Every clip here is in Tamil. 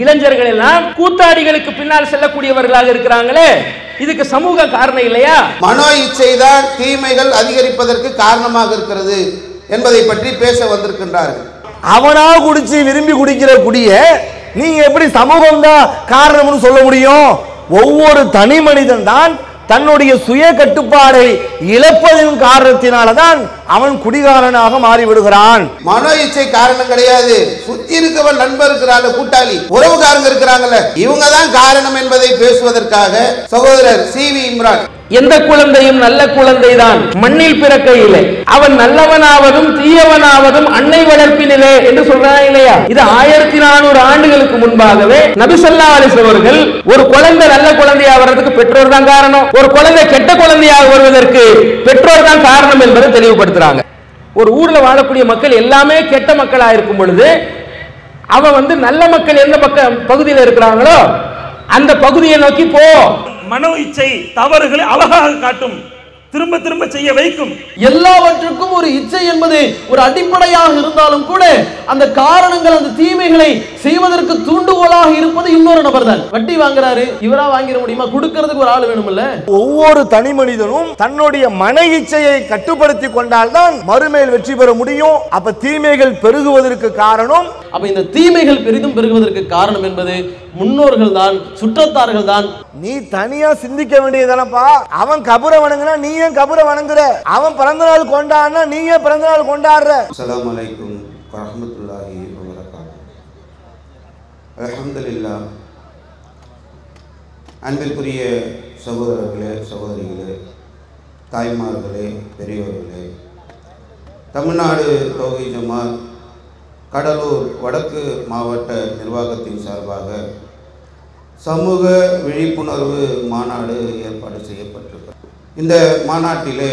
இளைஞர்கள் எல்லாம் கூத்தாடிகளுக்கு பின்னால் செல்லக்கூடியவர்களாக இருக்கிறாங்களே, இதுக்கு சமூக காரணம் இல்லையா? மனோ இச்சை தான் தீமைகள் அதிகரிப்பதற்கு காரணமாக இருக்கிறது என்பதை பற்றி பேச வந்திருக்கின்றார்கள். அவனா குடிச்சு விரும்பி குடிக்கிற குடிய நீங்க எப்படி சமூகம் தான் காரணம்னு சொல்ல முடியும்? ஒவ்வொரு தனி மனிதன் தான் தன்னுடைய சுய கட்டுப்பாடை இழப்பதின் காரணத்தினால்தான் அவன் குடிகாரனாக மாறிவிடுகிறான். மனோ இச்சை காரணம் கிடையாது. சுத்தி இருக்கவன் நண்பர் இருக்கிறாங்க, கூட்டாளி உறவுகாரங்க இருக்கிறாங்கல்ல, இவங்க தான் காரணம் என்பதை பேசுவதற்காக சகோதரர் CV இம்ரான், எந்த குழந்தையும் நல்ல குழந்தை தான் மண்ணில் பிறக்கையிலே, அவன் நல்லவனாவதும் தீயவனாவதும் அன்னை வளர்ப்பினிலே என்று சொல்றாங்க இல்லையா? இது 1400 ஆண்டுகளுக்கு முன்பாகவே நபி ஸல்லல்லாஹு அலைஹி வஸல்லம் அவர்கள் ஒரு குழந்தை நல்ல குழந்தையாக வர்றதுக்கு பெற்றோர் தான் காரணம், ஒரு குழந்தை கெட்ட குழந்தையாக வருவதற்கு பெற்றோர் தான் காரணம் என்பதை தெளிவுபடுத்துறாங்க. ஒரு ஊர்ல வாழக்கூடிய மக்கள் எல்லாமே கெட்ட மக்களா இருக்கும் பொழுது அவன் நல்ல மக்கள் எந்த பகுதியில் இருக்கிறாங்களோ அந்த பகுதியை நோக்கி போ. மனோ இச்சை தவறுகளை அழகாக காட்டும், திரும்ப திரும்ப செய்ய வைக்கும். எல்லாவற்றுக்கும் ஒரு இச்சை என்பது ஒரு அடிப்படையாக இருந்தாலும் கூட அந்த காரணங்கள் அந்த தீமைகளை செய்வதற்கு தூண்டுகோலாக இருப்பது இன்னொரு நபர் தான். வட்டி வாங்குறாரு, இவரா வாங்கிட முடியுமா? கொடுக்கிறதுக்கு ஒரு ஆள் வேணும்ல. ஒவ்வொரு தனி மனிதனும் தன்னுடைய மன இச்சையை கட்டுப்படுத்தி கொண்டால்தான் மறுமையில் வெற்றி பெற முடியும். அப்ப தீமைகள் பெருகுவதற்கு காரணம், அப்ப இந்த தீமைகள் பெரிதும் பெருகுவதற்கு காரணம் என்பது முன்னோர்கள் தான், சுற்றத்தார்கள் தான். நீ தனியா சிந்திக்க வேண்டியதானப்பா. அவன் கபரை வணங்குனா நீ ஏன் கபரை வணங்குற? அவன் பிறந்த நாள் கொண்டாடுனா நீ ஏன் பிறந்த நாள் கொண்டாடுற? அஸ்ஸலாமு அலைக்கும் வரஹ்மத்துல்லாஹி வபரகாத்துஹு. அல்ஹம்துலில்லாஹ். அன்பிற்குரிய சகோதரர்களே, சகோதரிகளே, தாய்மார்களே, பெரியோர்களே, தமிழ்நாடு தௌஹீத் ஜமாத் கடலூர் வடக்கு மாவட்ட நிர்வாகத்தின் சார்பாக சமூக விழிப்புணர்வு மாநாடு ஏற்பாடு செய்யப்பட்டிருக்கிறது. இந்த மாநாட்டிலே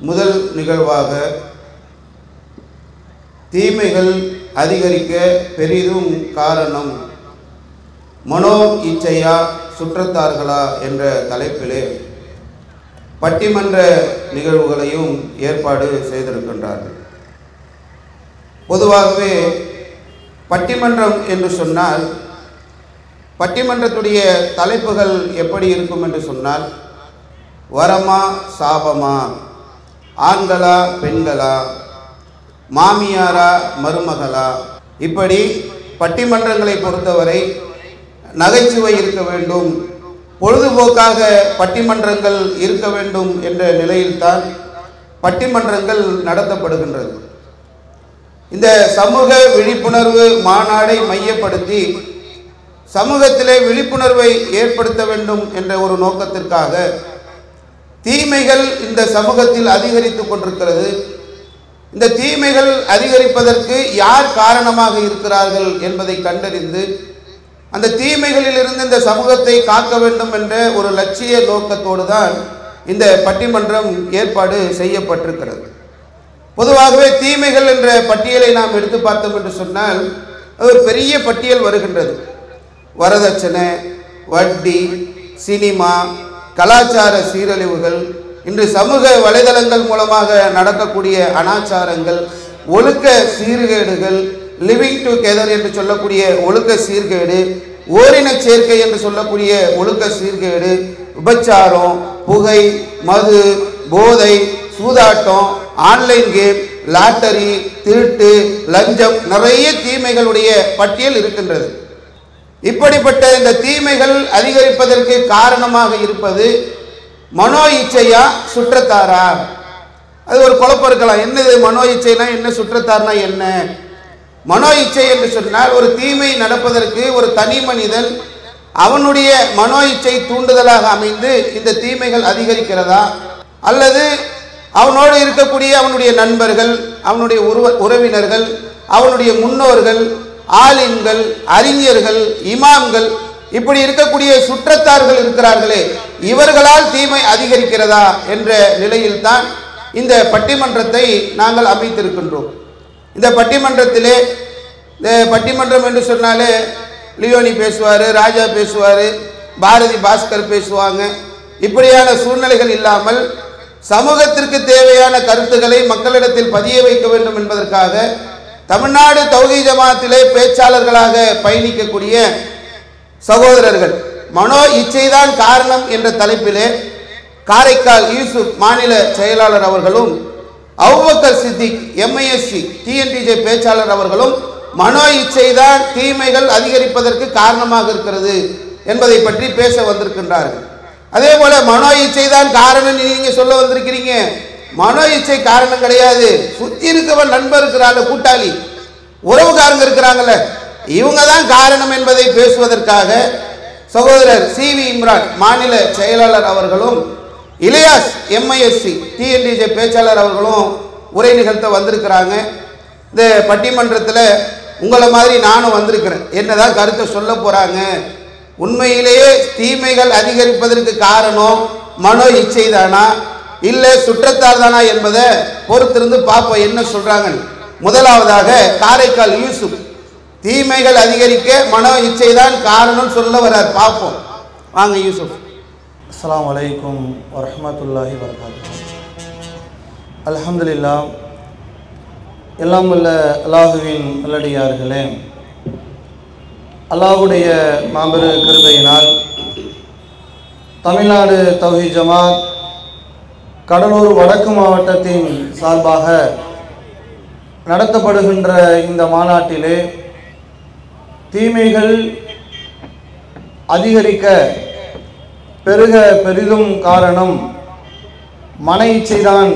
முதல் நிகழ்வாக தீமைகள் அதிகரிக்க பெரிதும் காரணம் மனோ இச்சையா சுற்றத்தார்களா என்ற தலைப்பிலே பட்டிமன்ற நிகழ்வுகளையும் ஏற்பாடு செய்திருக்கின்றார்கள். பொதுவாகவே பட்டிமன்றம் என்று சொன்னால் பட்டிமன்றத்துடைய தலைப்புகள் எப்படி இருக்கும் என்று சொன்னால், வரமா சாபமா, ஆண்களா பெண்களா, மாமியாரா மருமகளா, இப்படி பட்டிமன்றங்களை பொறுத்தவரை நகைச்சுவை இருக்க வேண்டும், பொழுதுபோக்காக பட்டிமன்றங்கள் இருக்க வேண்டும் என்ற நிலையில்தான் பட்டிமன்றங்கள் நடத்தப்படுகின்றது. இந்த சமூக விழிப்புணர்வு மாநாடை மையப்படுத்தி சமூகத்திலே விழிப்புணர்வை ஏற்படுத்த வேண்டும் என்ற ஒரு நோக்கத்திற்காக தீமைகள் இந்த சமூகத்தில் அதிகரித்து கொண்டிருக்கிறது. இந்த தீமைகள் அதிகரிப்பதற்கு யார் காரணமாக இருக்கிறார்கள் என்பதை கண்டறிந்து அந்த தீமைகளிலிருந்து இந்த சமூகத்தை காக்க வேண்டும் என்ற ஒரு லட்சிய நோக்கத்தோடு தான் இந்த பட்டிமன்றம் ஏற்பாடு செய்யப்பட்டிருக்கிறது. பொதுவாகவே தீமைகள் என்ற பட்டியலை நாம் எடுத்து பார்த்தோம் என்று சொன்னால் ஒரு பெரிய பட்டியல் வருகின்றது. வரதட்சணை, வட்டி, சினிமா, கலாச்சார சீரழிவுகள், இன்று சமூக வலைதளங்கள் மூலமாக நடக்கக்கூடிய அனாச்சாரங்கள், ஒழுக்க சீர்கேடுகள், லிவிங் டுகெதர் என்று சொல்லக்கூடிய ஒழுக்க சீர்கேடு, ஓரின சேர்க்கை என்று சொல்லக்கூடிய ஒழுக்க சீர்கேடு, விபச்சாரம், புகை, மது, போதை, சூதாட்டம், ஆன்லைன் கேம், லாட்டரி, திருட்டு, லஞ்சம், நிறைய தீமைகளுடைய பட்டியல் இருக்கின்றது. இப்படிப்பட்ட இந்த தீமைகள் அதிகரிப்பதற்கு காரணமாக இருப்பது மனோ இச்சையா சுற்றத்தாரா? அது ஒரு குழப்பம் இருக்கலாம். என்னது மனோ இச்சைனா என்ன, சுற்றத்தார்னா என்ன? மனோ இச்சை என்று சொன்னால் ஒரு தீமை நடப்பதற்கு ஒரு தனி மனிதன் அவனுடைய மனோ இச்சை தூண்டுதலாக அமைந்து இந்த தீமைகள் அதிகரிக்கிறதா, அல்லது அவனோடு இருக்கக்கூடிய அவனுடைய நண்பர்கள், அவனுடைய உறவினர்கள், அவனுடைய முன்னோர்கள், ஆலிம்கள், அறிஞர்கள், இமாம்கள், இப்படி இருக்கக்கூடிய சுற்றத்தார்கள் இருக்கிறார்களே, இவர்களால் தீமை அதிகரிக்கிறதா என்ற நிலையில் தான் இந்த பட்டிமன்றத்தை நாங்கள் அமைத்திருக்கின்றோம். இந்த பட்டிமன்றத்திலே, பட்டிமன்றம் என்று சொன்னாலே லியோனி பேசுவார், ராஜா பேசுவார், பாரதி பாஸ்கர் பேசுவாங்க. இப்படியான சூழ்நிலைகள் இல்லாமல் சமூகத்திற்கு தேவையான கருத்துக்களை மக்களிடத்தில் பதிய வைக்க வேண்டும் என்பதற்காக தமிழ்நாடு தௌஹீத் ஜமாத்திலே பேச்சாளர்களாக பயணிக்கக்கூடிய சகோதரர்கள் மனோ இச்சைதான் காரணம் என்ற தலைப்பிலே காரைக்கால் யூசுப் மாநில செயலாளர் அவர்களும் அபூபக்கர் சித்திக் MISC TNTJ பேச்சாளர் அவர்களும் மனோ இச்சைதான் தீமைகள் அதிகரிப்பதற்கு காரணமாக இருக்கிறது என்பதை பற்றி பேச வந்திருக்கின்றார்கள். அதே போல மனோ இச்சைதான் காரணம் நீங்க சொல்ல வந்திருக்கிறீங்க. மனோ இச்சை காரணம் கிடையாது. சுத்தி இருக்கவன் நண்பர் இருக்கிறாங்க, கூட்டாளி உறவுக்காரங்க இருக்கிறாங்கல்ல, இவங்க தான் காரணம் என்பதை பேசுவதற்காக சகோதரர் CV இம்ரான் மாநில செயலாளர் அவர்களும் இலியாஸ் MISC TNTJ பேச்சாளர் அவர்களும் உரை நிகழ்த்த வந்திருக்கிறாங்க. இந்த பட்டிமன்றத்தில் உங்களை மாதிரி நானும் வந்திருக்கிறேன். என்னதான் கருத்தை சொல்ல போறாங்க, உண்மையிலேயே தீமைகள் அதிகரிப்பதற்கு காரணம் மனோ இச்சை தானா இல்ல சுற்றத்தார் தானா என்பதை பொறுத்திருந்து பார்ப்போம் என்ன சொல்றாங்க. முதலாவதாக காரைக்கால் யூசுப் தீமைகள் அதிகரிக்க மனோ இச்சை தான் காரணம் சொல்ல வரார். பார்ப்போம் வாங்க யூசுப். அஸ்ஸலாமு அலைக்கும் வரஹ்மத்துல்லாஹி வபரகாத்துஹு. அல்ஹம்துலில்லாஹ், எல்லாம் வல்ல அல்லாஹுவின் நல்லடியார்களே, அல்லாஹ்வுடைய மாபெரு கிருபையினால் தமிழ்நாடு தௌஹீத் ஜமாத் கடலூர் வடக்கு மாவட்டத்தின் சார்பாக நடத்தப்படுகின்ற இந்த மாநாட்டிலே தீமைகள் அதிகரிக்க பெருக பெரிதும் காரணம் மன இச்சைதான்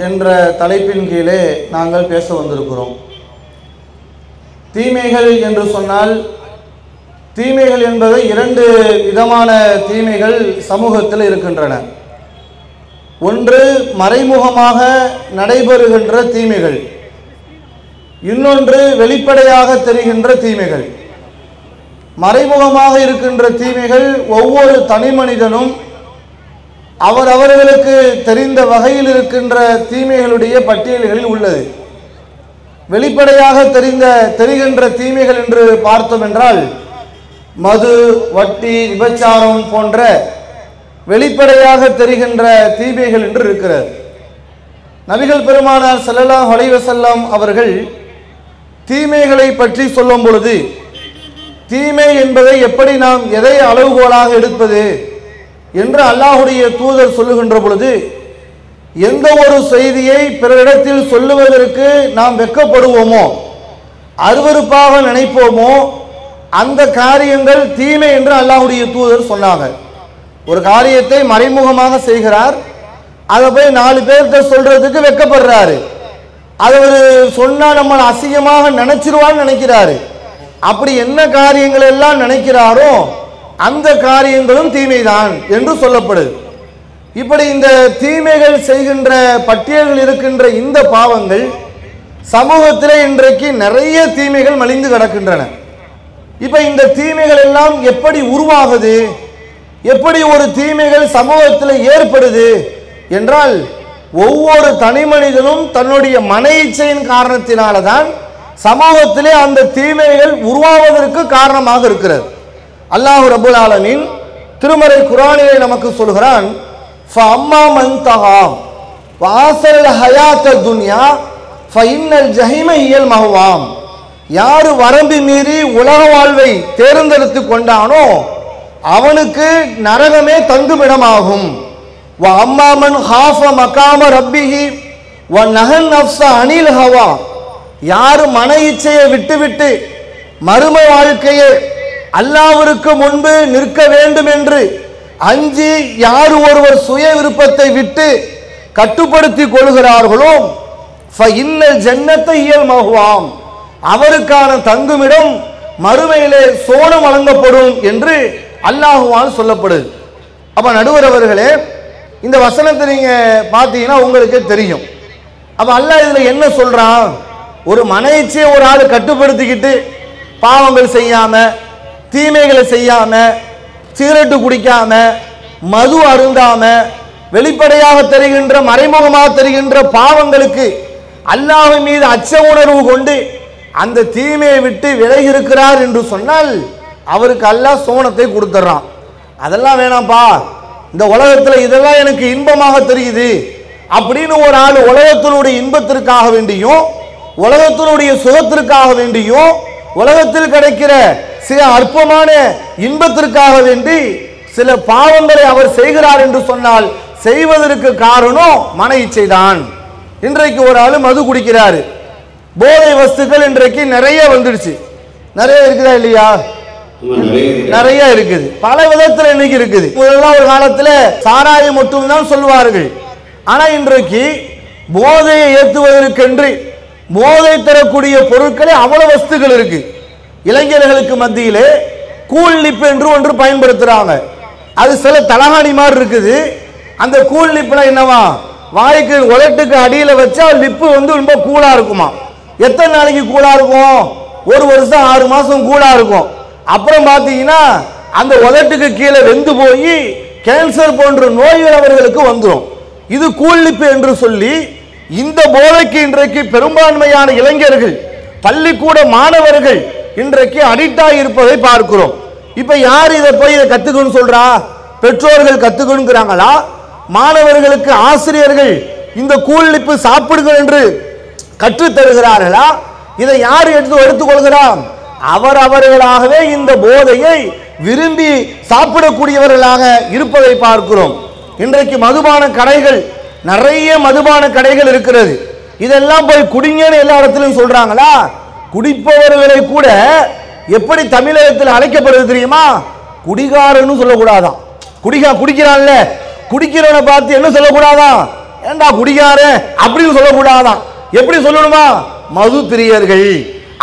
என்ற தலைப்பின் கீழே நாங்கள் பேச வந்திருக்கிறோம். தீமைகள் என்று சொன்னால், தீமைகள் என்பது இரண்டு விதமான தீமைகள் சமூகத்தில் இருக்கின்றன. ஒன்று மறைமுகமாக நடைபெறுகின்ற தீமைகள், இன்னொன்று வெளிப்படையாக தெரிகின்ற தீமைகள். மறைமுகமாக இருக்கின்ற தீமைகள் ஒவ்வொரு தனி மனிதனும் அவரவர்களுக்கு தெரிந்த வகையில் இருக்கின்ற தீமைகளுடைய பட்டியல்களில் உள்ளது. வெளிப்படையாக தெரிகின்ற தீமைகள் என்று பார்த்தோம் என்றால் மது, வட்டி, விபச்சாரம் போன்ற வெளிப்படையாக தெரிகின்ற தீமைகள் என்று இருக்கிறது. நபிகள் பெருமானார் ஸல்லல்லாஹு அலைஹி வஸல்லம் அவர்கள் தீமைகளை பற்றி சொல்லும் பொழுது, தீமை என்பதை எப்படி நாம் எதை அளவுகோலாக எடுப்பது என்று அல்லாஹ்வுடைய தூதர் சொல்லுகின்ற பொழுது, எந்த ஒரு செய்தியை பிறரிடத்தில் சொல்லுவதற்கு நாம் வெட்கப்படுவோமோ, அருவருப்பாக நினைப்போமோ, அந்த காரியங்கள் தீமை என்று அல்லாஹ்வுடைய தூதர் சொன்னாங்க. ஒரு காரியத்தை மறைமுகமாக செய்கிறார், அதை போய் 4 பேர்கிட்ட சொல்றதுக்கு வெட்கப்படுறாரு. அதை சொன்னா நம்ம அசிங்கமாக நினைச்சிருவான்னு நினைக்கிறாரு. அப்படி என்ன காரியங்கள் எல்லாம் நினைக்கிறாரோ அந்த காரியங்களும் தீமைதான் என்று சொல்லப்படுது. இப்படி இந்த தீமைகள் செய்கின்ற பட்டியல்கள் இருக்கின்ற இந்த பாவங்கள் சமூகத்திலே இன்றைக்கு நிறைய தீமைகள் மலிந்து கிடக்கின்றன. இப்ப இந்த தீமைகள் எல்லாம் எப்படி உருவாகுது, எப்படி ஒரு தீமைகள் சமூகத்தில் ஏற்படுது என்றால், ஒவ்வொரு தனி மனிதனும் தன்னுடைய மன இச்சையின் காரணத்தினால்தான் சமூகத்திலே அந்த தீமைகள் உருவாவதற்கு காரணமாக இருக்கிறது. அல்லாஹ் ரப்பல் ஆலமீன் திருமறை குர்ஆனிலே நமக்கு சொல்கிறான், ஃபஅம்மா மன் தகா வஆஸல் ஹயாத்த துன்யா ஃபஇன்னல் ஜஹீம ஹியல் மஹ்வாம். யார் வரம்பு மீறி உலக வாழ்வை தேர்ந்தெடுத்து கொண்டானோ அவனுக்கு நரகமே தங்குமிடமாகும். வஅம்மா மன் ஹாஃப மகாம ரப்பிஹி வநஹன் நஃப்ஸ அனில் ஹவா. யார் மன இச்சையை விட்டுவிட்டு மறும வாழ்க்கையை அல்லாஹ்விற்கு முன்பு நிற்க வேண்டும் என்று அஞ்சி யார் ஒருவர் சுய விருப்பத்தை விட்டு கட்டுப்படுத்தி கொள்கிறார்களோ ஃபஇன்னல் ஜன்னத ஹியல் மஹ்வாம். அவருக்கான தங்குமிடம் மறுமையிலே சோனம் வழங்கப்படும் என்று அல்லாஹ்வால் சொல்லப்படுது. அப்ப நடுவர் அவர்களே, இந்த வசனத்தை நீங்க பார்த்தீங்கன்னா உங்களுக்கே தெரியும். அப்ப அல்லாஹ் இதுல என்ன சொல்றான்? ஒரு மன இச்சையை ஒரு ஆள் கட்டுப்படுத்திக்கிட்டு பாவங்கள் செய்யாம, தீமைகளை செய்யாம, சிகரெட்டு குடிக்காம, மது அருந்தாம, வெளிப்படையாக தெரிகின்ற மறைமுகமாக தெரிகின்ற பாவங்களுக்கு அல்லாஹ்வின் மீது அச்ச உணர்வு கொண்டு அந்த தீமையை விட்டு விலகி இருக்கிறார் என்று சொன்னால் அவருக்கு அல்லாஹ் சோனத்தை கொடுத்துறான். அதெல்லாம் வேணாம்பா, இந்த உலகத்தில் இதெல்லாம் எனக்கு இன்பமாக தெரியுது அப்படின்னு ஒரு ஆள் உலகத்தினுடைய இன்பத்திற்காக வேண்டியும் உலகத்தினுடைய சுகத்திற்காக வேண்டியும் உலகத்தில் கிடைக்கிற சில அற்பமான இன்பத்திற்காக வேண்டி சில பாவங்களை அவர் செய்கிறார் என்று சொன்னால் செய்வதற்கு காரணம் மன இச்சைதான். இன்றைக்கு ஒரு ஆளு மது குடிக்கிறாரு, போதை வஸ்துக்கள் இன்றைக்கு நிறைய வந்துடுச்சு. நிறைய இருக்குதா இல்லையா? நிறைய இருக்குது, பல விதத்துல இன்னைக்கு இருக்குது. முதல்ல ஒரு காலத்துல சாராயம் மட்டும் தான் சொல்லுவார்கள். ஆனா இன்றைக்கு போதையை ஏற்றுவதற்கென்று போதை தரக்கூடிய பொருட்களே அவ்வளவு வஸ்துகள் இருக்கு. இளைஞர்களுக்கு மத்தியிலே கூல் லிப் என்று ஒன்று பயன்படுத்துறாங்க. அது சில தலகாணி மாதிரி இருக்குது. அந்த கூல் லிப்ல என்னவா, வாய்க்கு உலட்டுக்கு அடியில வச்சா லிப்பு ரொம்ப கூலா இருக்குமா. எத்தனை நாளைக்கு கூலா இருக்கும்? ஒரு வருஷம் 6 மாசம் கூலா இருக்கும். அப்புறம் பாத்தீங்கன்னா அந்த உதட்டுக்கு கீழே வெந்து போய் கேன்சர் போன்ற நோய்கள் அவர்களுக்கு வந்துடும். இது கூல் லிப் என்று சொல்லி இந்த போதைக்கு இன்றைக்கு பெரும்பான்மையான இளைஞர்கள், பள்ளிக்கூட மாணவர்கள் இன்றைக்கு அடிக்ட் ஆகி இருப்பதை பார்க்கிறோம். இப்ப யார் இதை போய் இதை கத்துக்கணும்னு சொல்றா? பெற்றோர்கள் கத்துக்கணுங்கிறாங்களா? மாணவர்களுக்கு ஆசிரியர்கள் இந்த கூல் லிப்பு சாப்பிடுங்கள் என்று கற்றுத் தருகிறார்களா? இதை யார் எடுத்துக்கொள்கிறார்? அவர்களாகவே இந்த போதையை விரும்பி சாப்பிடக்கூடியவர்களாக இருப்பதை பார்க்கிறோம். இன்றைக்கு மதுபான கடைகள், நிறைய மதுபான கடைகள் இருக்கிறது. இதெல்லாம் போய் குடிங்கன்னு எல்லா இடத்திலும் சொல்றாங்களா? குடிப்பவர்களை கூட எப்படி தமிழகத்தில் அழைக்கப்படுது தெரியுமா? குடிகாரன்னு சொல்லக்கூடாதான். குடிக்கிறான்ல, குடிக்கிறவனை பார்த்து என்ன சொல்லக்கூடாதான்? ஏண்டா குடிகாரன் அப்படின்னு சொல்லக்கூடாதான். எப்படி சொல்லணுமா? மது பிரியர்கள்.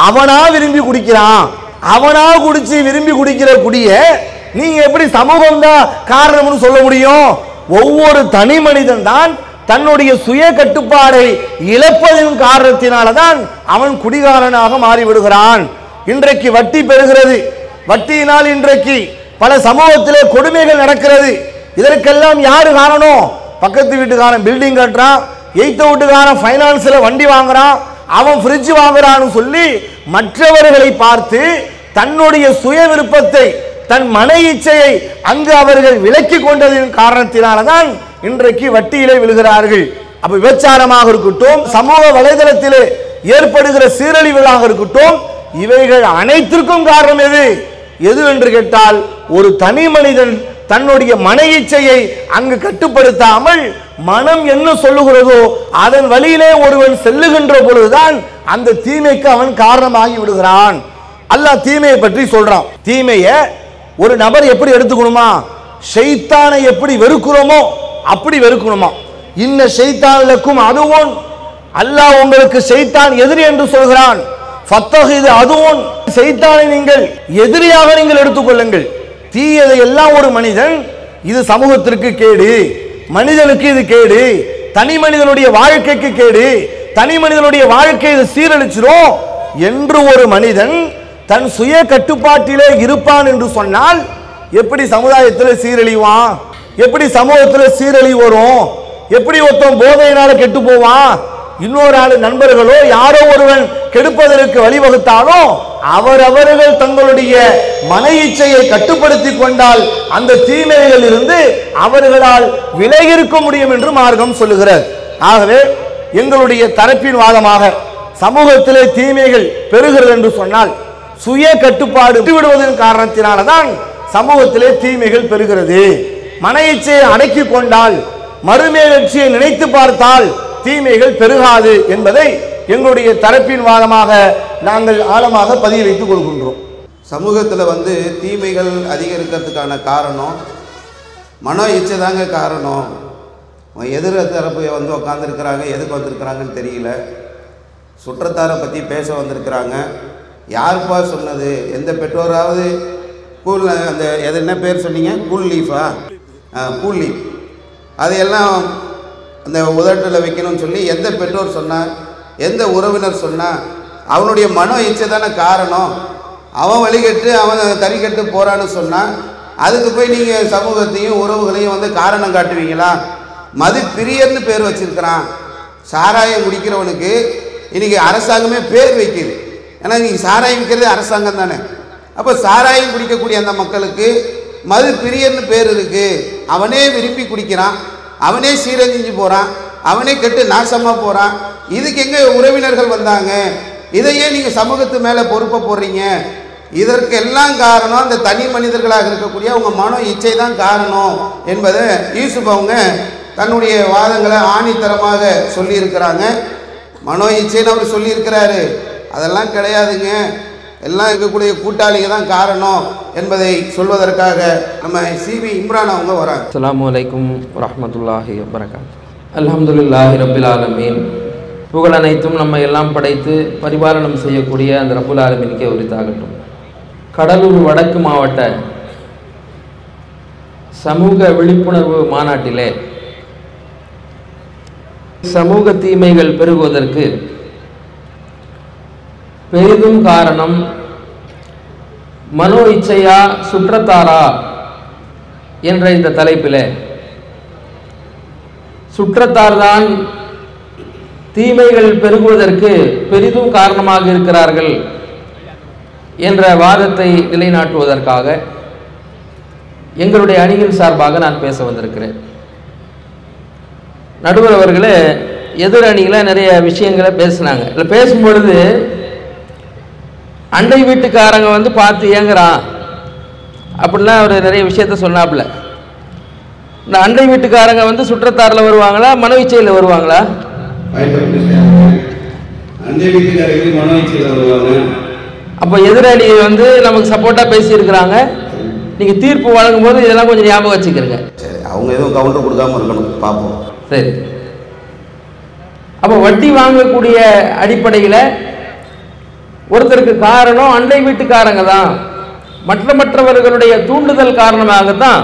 அவனா விரும்பி குடிக்கிறான், அவனா குடிச்சு விரும்பி குடிக்கிற குடிய நீங்க எப்படி சமூகம் தான் காரணம்னு சொல்ல முடியும்? ஒவ்வொரு தனி மனிதன் தான் தன்னுடைய சுய கட்டுப்பாடை இழப்பதின் காரணத்தினால்தான் அவன் குடிகாரனாக மாறிவிடுகிறான். இன்றைக்கு வட்டி பெறுகிறது, வட்டியினால் இன்றைக்கு பல சமூகத்திலே கொடுமைகள் நடக்கிறது. இதற்கெல்லாம் யாரு காரணம்? பக்கத்து வீட்டுக்காரன் பில்டிங் கட்டுறான், எய்த்த வீட்டுக்காரன் பைனான்ஸ்ல வண்டி வாங்குறான், அவன் ஃப்ரிட்ஜ் வாங்குறான்னு சொல்லி மற்றவர்களை பார்த்து தன்னுடைய சுய விருப்பத்தை, தன் மன இச்சையை அங்கு அவர்கள் விலக்கி கொண்டதின் காரணத்தினால்தான் இன்றைக்கு வட்டியிலே விழுகிறார்கள். அப்ப விபச்சாரமாக இருக்கட்டும், சமூக வலைதளத்திலே ஏற்படுகிற சீரழிவுகளாக இருக்கட்டும், இவைகள் அனைத்திற்கும் காரணம் எது என்று கேட்டால், ஒரு தனி மனிதன் தன்னுடைய மன இச்சையை அங்கு கட்டுப்படுத்தாமல் மனம் என்ன சொல்லுகிறதோ அதன் வழியிலே ஒருவன் செல்லுகின்ற பொழுதுதான் அந்த தீமைக்கு அவன் காரணமாகி விடுகிறான். அல்லாஹ் தீமையை பற்றி சொல்றான். தீமையை ஒரு நபர் எப்படி எடுத்துக்கணுமா? ஷைத்தானை எப்படி வெறுக்கிறோமோ அப்படி வெறுக்கணுமா. இன்ன ஷைத்தானுக்கும் அதுவும், அல்லாஹ் உங்களுக்கு ஷைத்தான் எதிரி என்று சொல்கிறான். ஃபத்தஹிது அதுவும், ஷைத்தானை நீங்கள் எதிரியாக நீங்கள் எடுத்துக்கொள்ளுங்கள். தீயதை எல்லாம் ஒரு மனிதன், இது சமூகத்திற்கு கேடு, மனிதனுக்கு இது கேடு, தனி மனிதனுடைய வாழ்க்கைக்கு கேடு, தனி மனிதனுடைய வாழ்க்கை இது சீரழிச்சிரும் என்று ஒரு மனிதன் தன் சுய கட்டுப்பாட்டிலே இருப்பான் என்று சொன்னால் எப்படி சமுதாயத்தில் சீரழிவான்? எப்படி சமூகத்தில் சீரழிவு வரும்? எப்படி ஒருத்தன் போதையினால கெட்டு போவான்? இன்னொரு ஆளு நண்பர்களோ யாரோ ஒருவன் கெடுப்பதற்கு வழிவகுத்தாலும் அவர்கள் தங்களுடைய மன இச்சையை கட்டுப்படுத்தி கொண்டால் அந்த தீமைகளில் இருந்து அவர்களால் விலகி இருக்க முடியும் என்று மார்க்கம் சொல்லுகிறது. ஆகவே எங்களுடைய தரப்பின் வாதமாக சமூகத்திலே தீமைகள் பெறுகிறது என்று சொன்னால் சுய கட்டுப்பாடு விடுவதன் காரணத்தினால்தான் சமூகத்திலே தீமைகள் பெறுகிறது. மன இச்சையை அடக்கி கொண்டால், மறுமை வெற்றியை நினைத்து பார்த்தால் தீமைகள் பெருகாது என்பதை எங்களுடைய தரப்பின் வாதமாக நாங்கள் ஆழமாக பதிய வைத்துக் கொள்கின்றோம். சமூகத்தில் தீமைகள் அதிகரிக்கிறதுக்கான காரணம் மனோ இச்சை தாங்க காரணம். எதிர தரப்பு உட்காந்துருக்கிறாங்க, எதுக்கு வந்திருக்கிறாங்கன்னு தெரியல. சுற்றத்தாரை பற்றி பேச வந்திருக்கிறாங்க. யாருப்பா சொன்னது? எந்த பெற்றோராவது கூல், அந்த எது என்ன பேர் சொன்னீங்க? கூல் லீஃபா? கூல் லீஃப் அதையெல்லாம் அந்த உதட்டில் வைக்கணும்னு சொல்லி எந்த பெற்றோர் சொன்னார்? எந்த உறவினர் சொன்னார்? அவனுடைய மனோ இச்சை தானே காரணம். அவன் வழிகட்டு அவன் தறிக்கட்டு போகிறான்னு சொன்னான். அதுக்கு போய் நீங்கள் சமூகத்தையும் உறவுகளையும் காரணம் காட்டுவீங்களா? மது பிரியர்னு பேர் வச்சிருக்கிறான். சாராயம் குடிக்கிறவனுக்கு இன்றைக்கி அரசாங்கமே பேர் வைக்குது. ஏன்னா இன்றைக்கி சாராயம் விற்கிறது அரசாங்கம் தானே. அப்போ சாராயம் குடிக்கக்கூடிய அந்த மக்களுக்கு மது பிரியர்னு பேர் இருக்குது. அவனே விரும்பி குடிக்கிறான், அவனே சீரழிஞ்சு போகிறான், அவனே கெட்டு நாசமாக போகிறான். இதுக்கு எங்க உறவினர்கள் வந்தாங்க, இதையே நீங்க சமூகத்து மேல பொறுப்பை போடுறீங்க, இதற்கெல்லாம் காரணம் அந்த தனி மனிதர்களாக இருக்கக்கூடிய அவங்க மனோ இச்சை தான் காரணம் என்பதை யூசுப் அவங்க தன்னுடைய வாதங்களை ஆணித்தரமாக சொல்லியிருக்கிறாங்க. மனோ இச்சைன்னு அவர் சொல்லியிருக்கிறாரு. அதெல்லாம் கிடையாதுங்க, எல்லாம் இருக்கக்கூடிய கூட்டாளிங்க தான் காரணம் என்பதை சொல்வதற்காக நம்ம சிவி இம்ரான் அவங்க வராங்க. அஸ்ஸலாமு அலைக்கும் வரஹ்மத்துல்லாஹி வபரகாத்துஹு. அல்ஹம்துலில்லாஹி ரப்பில் ஆலமீன். புகழ் அனைத்தும் நம்ம எல்லாம் படைத்து பரிபாலனம் செய்யக்கூடிய அந்த ரப்புல் ஆலமீனுக்கே உரித்தாகட்டும். கடலூர் வடக்கு மாவட்ட சமூக விழிப்புணர்வு மாநாட்டிலே சமூக தீமைகள் பெருகுவதற்கு பெரிதும் காரணம் மனோ இச்சையா சுற்றத்தாரா என்ற இந்த தலைப்பில் சுற்றத்தார்தான் தீமைகள் பெருகுவதற்கு பெரிதும் காரணமாக இருக்கிறார்கள் என்ற வாதத்தை நிலைநாட்டுவதற்காக எங்களுடைய அணியின் சார்பாக நான் பேச வந்திருக்கிறேன். நடுவர் அவர்களே எதிர் அணியில் நிறைய விஷயங்களை பேசினாங்க. இல்லை பேசும்பொழுது அண்டை வீட்டுக்காரங்க வந்து பார்த்து ஏங்குறான் அப்படின்லாம் அவர் நிறைய விஷயத்த சொன்னாப்புல. இந்த அண்டை வீட்டுக்காரங்க வந்து சுற்றத்தாரில் வருவாங்களா மனோ இச்சையில் வருவாங்களா? அண்டை வீட்டுக்காரங்க மனோ இச்சையில் வருவாங்க. அப்போ எதிரணி வந்து நமக்கு சப்போர்ட்டாக பேசியிருக்கிறாங்க. நீங்கள் தீர்ப்பு வழங்கும் போது இதெல்லாம் கொஞ்சம் ஞாபகம் வச்சுக்கிறீங்க. சரி, அவங்க எதுவும் கவுண்டர் கொடுக்காம இருக்கணும், பார்ப்போம். சரி, அப்போ வட்டி வாங்கக்கூடிய அடிப்படையில் ஒருத்தருக்கு காரணம் அண்டை வீட்டுக்காரங்க தான், மற்றவர்களுடைய தூண்டுதல் காரணமாகத்தான்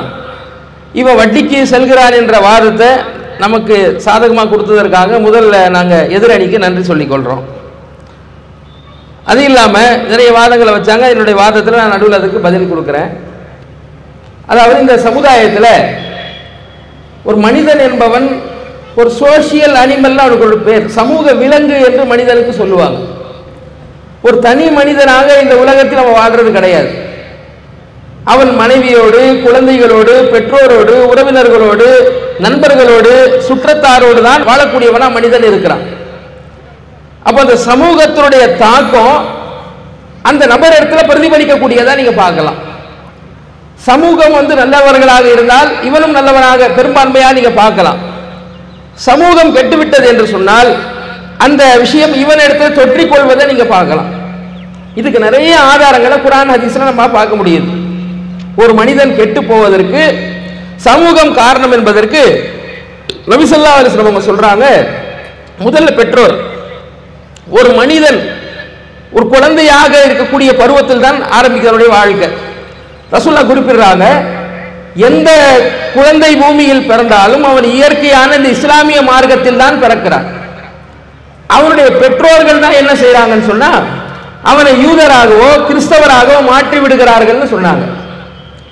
இவன் வட்டிக்கு செல்கிறான் என்ற வாதத்தை நமக்கு சாதகமாக கொடுத்ததற்காக முதல்ல நாங்கள் எதிரணிக்கு நன்றி சொல்லிக்கொள்கிறோம். அது இல்லாமல் நிறைய வாதங்களை வச்சாங்க. என்னுடைய வாதத்தில் நான் நடுவில் அதுக்கு பதில் கொடுக்குறேன். அதாவது இந்த சமுதாயத்தில் ஒரு மனிதன் என்பவன் ஒரு சோசியல் அனிமல்னு அவனுக்கு ஒரு பேர், சமூக விலங்கு என்று மனிதனுக்கு சொல்லுவாங்க. ஒரு தனி மனிதனாக இந்த உலகத்தில் அவன் வாழ்றது கிடையாது. அவன் மனைவியோடு, குழந்தைகளோடு, பெற்றோரோடு, உறவினர்களோடு, நண்பர்களோடு, சுற்றத்தாரோடு தான் வாழக்கூடியவனா மனிதன் இருக்கிறான். அப்போ அந்த சமூகத்தினுடைய தாக்கம் அந்த நபர் இடத்துல பிரதிபலிக்கக்கூடியதா நீங்க பார்க்கலாம். சமூகம் வந்து நல்லவர்களாக இருந்தால் இவனும் நல்லவனாக பெரும்பான்மையாக நீங்க பார்க்கலாம். சமூகம் கெட்டுவிட்டது என்று சொன்னால் அந்த விஷயம் இவன் இடத்துல தொற்றிக் கொள்வதை நீங்க பார்க்கலாம். இதுக்கு நிறைய ஆதாரங்களை குர்ஆன் ஹதீஸ்ல நம்ம பார்க்க முடியுது. ஒரு மனிதன் கெட்டு போவதற்கு சமூகம் காரணம் என்பதற்கு நபி ஸல்லல்லாஹு அலைஹி வஸல்லம் சொல்றாங்க, முதல்ல பெற்றோர். ஒரு மனிதன் ஒரு குழந்தையாக இருக்கக்கூடிய பருவத்தில் தான் ஆரம்பிக்கிறவருடைய வாழ்க்கை. ரசூலுல்லாஹ் குறிப்பிடுறாங்க, எந்த குழந்தை பூமியில் பிறந்தாலும் அவன் இயற்கையான இந்த இஸ்லாமிய மார்க்கத்தில் தான் பிறக்கிறான். அவனுடைய பெற்றோர்கள் தான் என்ன செய்யறாங்கன்னு சொன்னா அவனை யூதராகவோ கிறிஸ்தவராகவோ மாற்றி விடுகிறார்கள் சொன்னாங்க.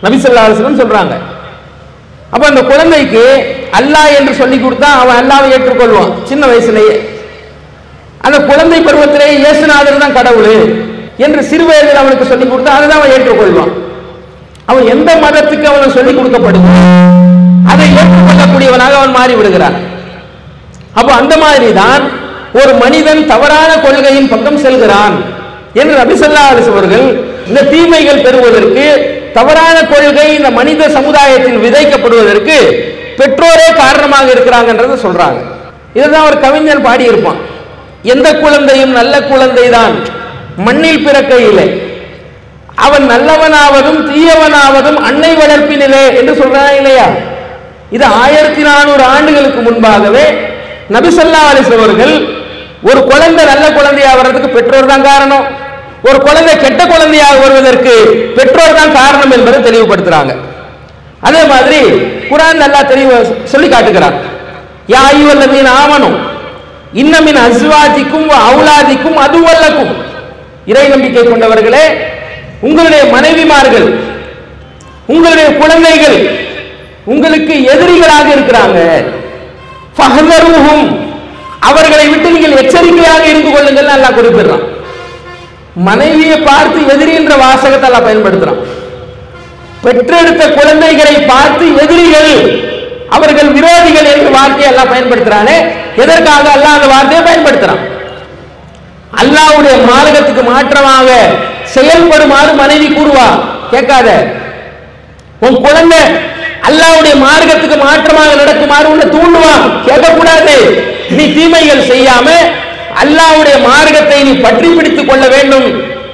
நபி ஸல்லல்லாஹு அலைஹி வஸல்லம் சொல்றாங்க. அப்ப அந்த குழந்தைக்கு அல்லாஹ் என்று சொல்லி கொடுத்தா அவன் அல்லாஹ்வை ஏற்றுக்கொள்வான் சின்ன வயசுலேயே. அந்த குழந்தை பருவத்திலேயே இயேசுநாதர் தான் கடவுள் என்று சிறு வயதில் அவனுக்கு சொல்லிக் கொடுத்தா அதை தான் அவன் ஏற்றுக்கொள்வான். அவன் எந்த மதத்துக்கு அவனுக்கு சொல்லிக் கொடுக்கப்படுது அதை ஏற்றுக்கொள்ளக்கூடியவனாக அவன் மாறி விடுகிறான். அப்போ அந்த மாதிரி தான் ஒரு மனிதன் தவறான கொள்கையின் பக்கம் செல்கிறான் என்று நபி ஸல்லல்லாஹு அலைஹி வஸல்லம் இந்த தீமைகள் பெறுவதற்கு, தவறான கொள்கை இந்த மனித சமுதாயத்தில் விதைக்கப்படுவதற்கு பெற்றோரே காரணமாக இருக்கிறாங்கன்றத சொல்றாங்க. இதுதான் ஒரு கவிஞன் பாடியிருப்பான், எந்த குழந்தையும் நல்ல குழந்தை தான் மண்ணில் பிறக்கையிலே, அவன் நல்லவனாவதும் தீயவனாவதும் அன்னை வளர்ப்பினிலே என்று சொல்றான் இல்லையா? இது 1400 ஆண்டுகளுக்கு முன்பாகவே நபி ஸல்லல்லாஹு அலைஹி வஸல்லம் ஒரு குழந்தை நல்ல குழந்தையாக வர்றதுக்கு பெற்றோர் தான் காரணம், ஒரு குழந்தை கெட்ட குழந்தையாக வருவதற்கு பெற்றோர் தான் காரணம் என்பதை தெளிவுபடுத்துறாங்க. அதே மாதிரி குர்ஆன் நல்லா தெளிவா சொல்லி காட்டுகிறான், யா அய்யுஹல்லதீன ஆமனு இன்ன மின் அஸ்வாஜிக்கும் வ அவுலாதிக்கும் அதுவல்லக்கும், இறை நம்பிக்கை கொண்டவர்களே உங்களுடைய மனைவிமார்கள் உங்களுடைய குழந்தைகள் உங்களுக்கு எதிரிகளாக இருக்கிறாங்க, ஃபஹ்தருஹும் அவர்களை விட்டு நீங்கள் எச்சரிக்கையாக இருந்து கொள்ளுங்கள் அல்லாஹ் குறிப்பிடுறான். மனைவியை பார்த்து எதிரி என்ற வாசகத்தை அல்லாஹ் பயன்படுத்துறான். பெற்றெடுத்த குழந்தைகளை பார்த்து எதிரிகள் அவர்கள் விரோதிகள் என்ற வார்த்தையை எல்லாம் பயன்படுத்துறானே, எதற்காக அல்லாஹ் அந்த வார்த்தையை பயன்படுத்துறான்? அல்லாஹ்வுடைய மார்க்கத்துக்கு மாற்றமாக செயல்படுமாறு மனைவி கூறுவா, கேட்காத. உன் குழந்தை அல்லாஹ்வுடைய மார்க்கத்துக்கு மாற்றமாக நடக்குமாறு உன்னை தூண்டுவான், கேட்கக்கூடாது. நீ தீமைகள் செய்யாம அல்லாஹ்வுடைய மார்க்கத்தை நீ பற்றி பிடித்துக் கொள்ள வேண்டும்.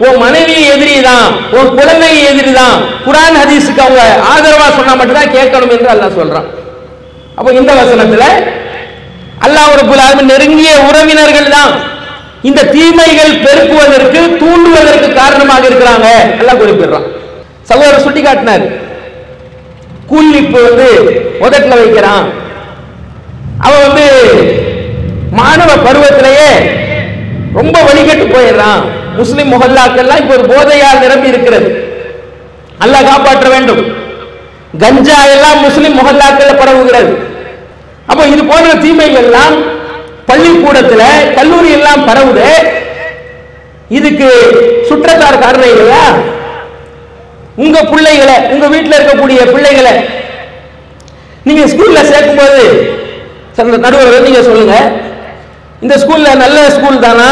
உன் மனைவி எதிரிதான், உன் குழந்தை எதிரிதான், குர்ஆன் ஹதீஸுக்கு அவங்க ஆதரவா சொன்னா மட்டும்தான் கேட்கணும் என்று அல்லாஹ் சொல்றான். அப்ப இந்த வசனத்துல அல்லாஹ் ரப்பல் ஆலமீன் நெருங்கிய உறவினர்கள் தான் இந்த தீமைகள் பெருக்குவதற்கு தூண்டுவதற்கு காரணமாக இருக்கிறாங்க எல்லாம் குறிப்பிடுறான். சகோதரர் சுட்டி காட்டினார், கூலிப்பு உதட்டுல வைக்கிறான். அவன் மாணவ பருவத்திலேயே ரொம்ப வழிகட்டு போயிடுறான். முஸ்லிம் முஹல்லாக்கெல்லாம் இப்ப ஒரு போதையால் நிரம்பி இருக்கிறது, அல்லாஹ் காப்பாற்ற வேண்டும். கஞ்சா எல்லாம் முஸ்லிம் முஹல்லாக்கள் பரவுகிறது. அப்ப இது போன்ற தீமைகள் எல்லாம் பள்ளிக்கூடத்துல கல்லூரி எல்லாம் பரவுது. இதுக்கு சுற்றத்தார் காரணம் இல்லையா? உங்க பிள்ளைகளை, உங்க வீட்டில் இருக்கக்கூடிய பிள்ளைகளை நீங்க ஸ்கூல்ல சேர்க்கும் போது நடுவர் நீங்க சொல்லுங்க, இந்த ஸ்கூல்ல நல்ல ஸ்கூல் தானா,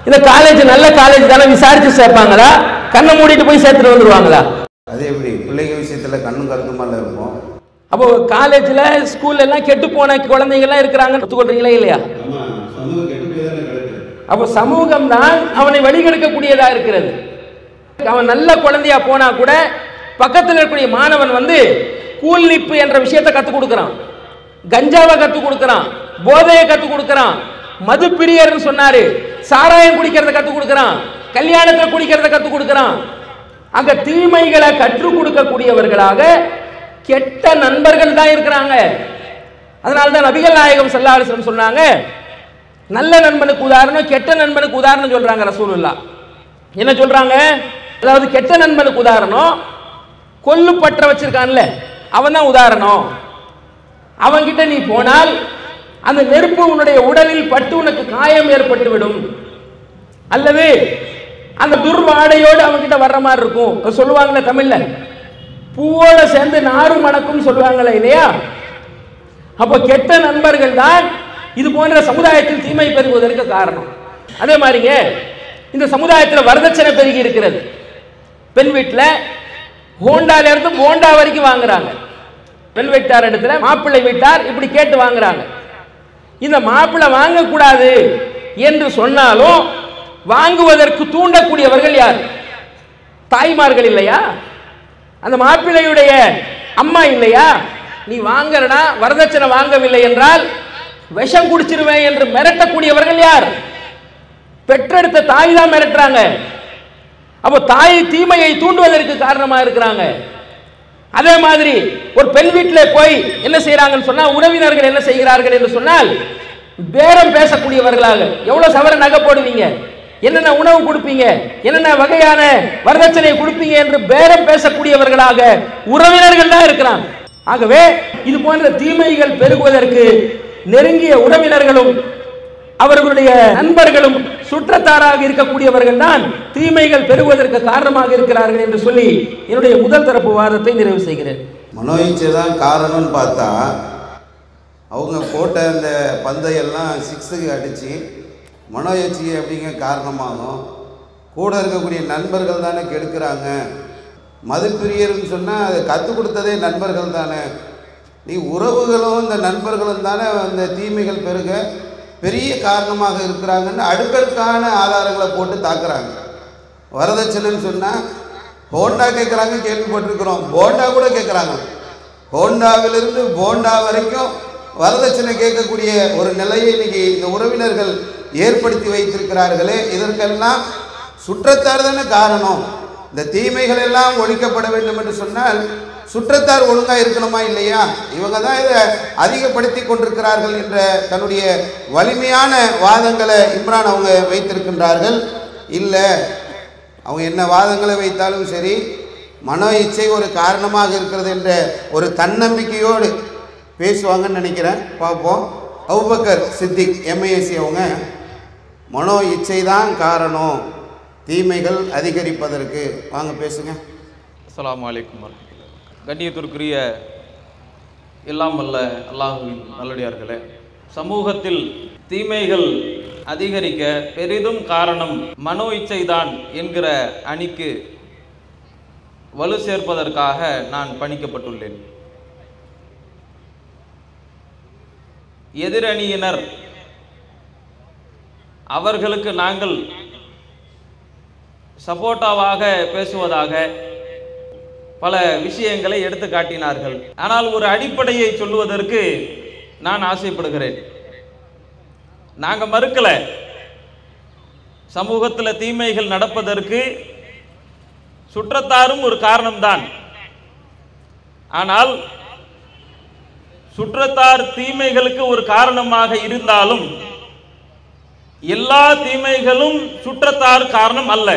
இந்த காலேஜ் நல்ல காலேஜ் தானே விசாரிச்சு சேர்ப்பாங்களா, கண்ணை மூடிட்டு போய் சேர்த்துட்டு வந்துருவாங்களா? அது எப்படி பிள்ளைங்க விஷயத்துல கண்ணும் கருத்துமால இருக்கும். அப்போ காலேஜ்ல ஸ்கூல்ல எல்லாம் கெட்டு போன குழந்தைங்க எல்லாம் இருக்கிறாங்க, ஒத்துக்கொள்றீங்களா இல்லையா? அப்போ சமூகம் தான் அவனை வழிகெடுக்கக்கூடியதா இருக்கிறது. அவன் நல்ல குழந்தையா போனா கூட பக்கத்தில் இருக்கக்கூடிய மாணவன் கூல்லிப்பு என்ற விஷயத்தை கத்துக் கொடுக்கிறான், கஞ்சாவை கத்துக் கொடுக்கிறான், போதையை கத்துக் கொடுக்கிறான், மது பிரியர்னு சொன்னாரு, சாராயம் குடிக்கிறத கத்துக் கொடுக்கிறான், கல்யாணத்துல குடிக்கிறத கத்துக் கொடுக்கிறான். அங்க தீமைகளை கற்றுக் கொடுக்கக்கூடியவர்களாக கெட்ட நண்பர்கள் தான் இருக்கிறாங்க. அதனால்தான் நபிகள் நாயகம் ஸல்லல்லாஹு அலைஹி வஸல்லம் சொன்னாங்க, நல்ல நண்பனுக்கு உதாரணம், கெட்ட நண்பனுக்கு உதாரணம் சொல்றாங்க ரசூலுல்லாஹ். என்ன சொல்றாங்க? அதாவது கெட்ட நண்பனுக்கு உதாரணம், கொல்லு பற்ற வச்சிருக்கான்ல அவன் தான் உதாரணம். அவன்கிட்ட நீ போனால் அந்த நெருப்பு உன்னுடைய உடலில் பட்டு உனக்கு காயம் ஏற்பட்டு விடும், அல்லது அந்த துர்வாடையோடு அவன்கிட்ட வர்ற மாதிரி இருக்கும். சொல்லுவாங்களே தமிழ்ல, பூவோட சேர்ந்து நாரும் மணக்கும் சொல்லுவாங்களே இல்லையா? அப்ப கெட்ட நண்பர்கள் தான் இது போன்ற சமுதாயத்தில் தீமை பெருகுவதற்கு காரணம். அதே மாதிரிங்க இந்த சமுதாயத்தில் வரதட்சணை பெருகி இருக்கிறது. பெண் வீட்டில் ஹோண்டால இருந்து போண்டா வரைக்கும் வாங்குறாங்க. பெண் வீட்டார் இடத்துல மாப்பிள்ளை வீட்டார் இப்படி கேட்டு வாங்குறாங்க. இந்த மாப்பிள்ளை வாங்கக்கூடாது என்று சொன்னாலும் வாங்குவதற்கு தூண்டக்கூடியவர்கள் யார்? தாய்மார்கள் இல்லையா? அந்த மாப்பிள்ளையுடைய அம்மா இல்லையா? நீ வாங்கறனா, வரதட்சணை வாங்கவில்லை என்றால் விஷம் குடிச்சிருவேன் என்று மிரட்டக்கூடியவர்கள் யார்? பெற்றெடுத்த தாய் தான் மிரட்டுறாங்க. அப்போ தாய் தீமையை தூண்டுவதற்கு காரணமா இருக்கிறாங்க. அதே மாதிரி ஒரு பெண் வீட்டில் போய் என்ன செய்யறாங்கன்னு சொன்னா, உறவினர்கள் என்ன செய்கிறார்கள் என்று சொன்னால் பேரம் பேசக்கூடியவர்களாக, எவ்வளவு சவர நகை போடுவீங்க, என்னென்ன உணவு கொடுப்பீங்க, என்னென்ன வகையான வரதட்சணை கொடுப்பீங்க என்று பேரம் பேசக்கூடியவர்களாக உறவினர்கள் தான் இருக்கிறாங்க. ஆகவே இது போன்ற தீமைகள் பெருகுவதற்கு நெருங்கிய உறவினர்களும் அவர்களுடைய நண்பர்களும் சுற்றத்தாராக இருக்கக்கூடியவர்கள் தான் தீமைகள் பெருகுவதற்கு காரணமாக இருக்கிறார்கள் என்று சொல்லி என்னுடைய முதல் தரப்பு வாதத்தை நிறைவு செய்கிறேன். மனோ இச்சை தான் காரணம்னு பார்த்தா, அவங்க போட்ட அந்த பந்தையெல்லாம் 6க்கு அடித்து மனோ இச்சை அப்படிங்கிற காரணமாகும். கூட இருக்கக்கூடிய நண்பர்கள் தானே கெடுக்கிறாங்க. மதுப்பிரியர்னு சொன்னால் அதை கற்றுக் கொடுத்ததே நண்பர்கள் தானே. நீ உறவுகளும் இந்த நண்பர்களும் தானே அந்த தீமைகள் பெருக பெரிய காரணமாக இருக்கிறாங்கன்னு அடுக்கடுக்கான ஆதாரங்களை போட்டு தாக்குறாங்க. வரதட்சணைன்னு சொன்னால் ஹோண்டா கேட்குறாங்க, கேள்விப்பட்டிருக்கிறோம். போண்டா கூட கேட்குறாங்க. ஹோண்டாவிலிருந்து போண்டா வரைக்கும் வரதட்சணை கேட்கக்கூடிய ஒரு நிலையை இன்னைக்கு இந்த உறவினர்கள் ஏற்படுத்தி வைத்திருக்கிறார்களே, இதற்கெல்லாம் சுற்றத்தார் தானே காரணம். இந்த தீமைகள் எல்லாம் ஒழிக்கப்பட வேண்டும் என்று சொன்னால் சுற்றத்தார் ஒழுங்காக இருக்கணுமா இல்லையா? இவங்க தான் இதை அதிகப்படுத்தி கொண்டிருக்கிறார்கள் என்ற தன்னுடைய வலிமையான வாதங்களை இம்ரான் அவங்க வைத்திருக்கின்றார்கள். இல்லை, அவங்க என்ன வாதங்களை வைத்தாலும் சரி, மனோ இச்சை ஒரு காரணமாக இருக்கிறது என்ற ஒரு தன்னம்பிக்கையோடு பேசுவாங்கன்னு நினைக்கிறேன். பார்ப்போம். அபூபக்கர் சித்திக் MISC அவங்க மனோ இச்சை தான் காரணம் தீமைகள் அதிகரிப்பதற்கு. வாங்க பேசுங்க. அஸ்ஸலாமு அலைக்கும் வரஹ்மத்துல்லாஹி. கண்ணியத்திற்குரிய எல்லாம் வல்ல அல்லாஹ்வின் நல்லடியார்களே, சமூகத்தில் தீமைகள் அதிகரிக்க பெரிதும் காரணம் மனோ இச்சைதான் என்கிற அணிக்கு வலு சேர்ப்பதற்காக நான் பணிக்கப்பட்டுள்ளேன். எதிரணியினர் அவர்களுக்கு நாங்கள் சப்போர்ட்டாவாக பேசுவதாக பல விஷயங்களை எடுத்து காட்டினார்கள். ஆனால் ஒரு அடிப்படையை சொல்லுவதற்கு நான் ஆசைப்படுகிறேன். நாங்கள் மறுக்கல, சமூகத்தில் தீமைகள் நடப்பதற்கு சுற்றத்தாரும் ஒரு காரணம்தான். ஆனால் சுற்றத்தார் தீமைகளுக்கு ஒரு காரணமாக இருந்தாலும் எல்லா தீமைகளும் சுற்றத்தார் காரணம் அல்ல.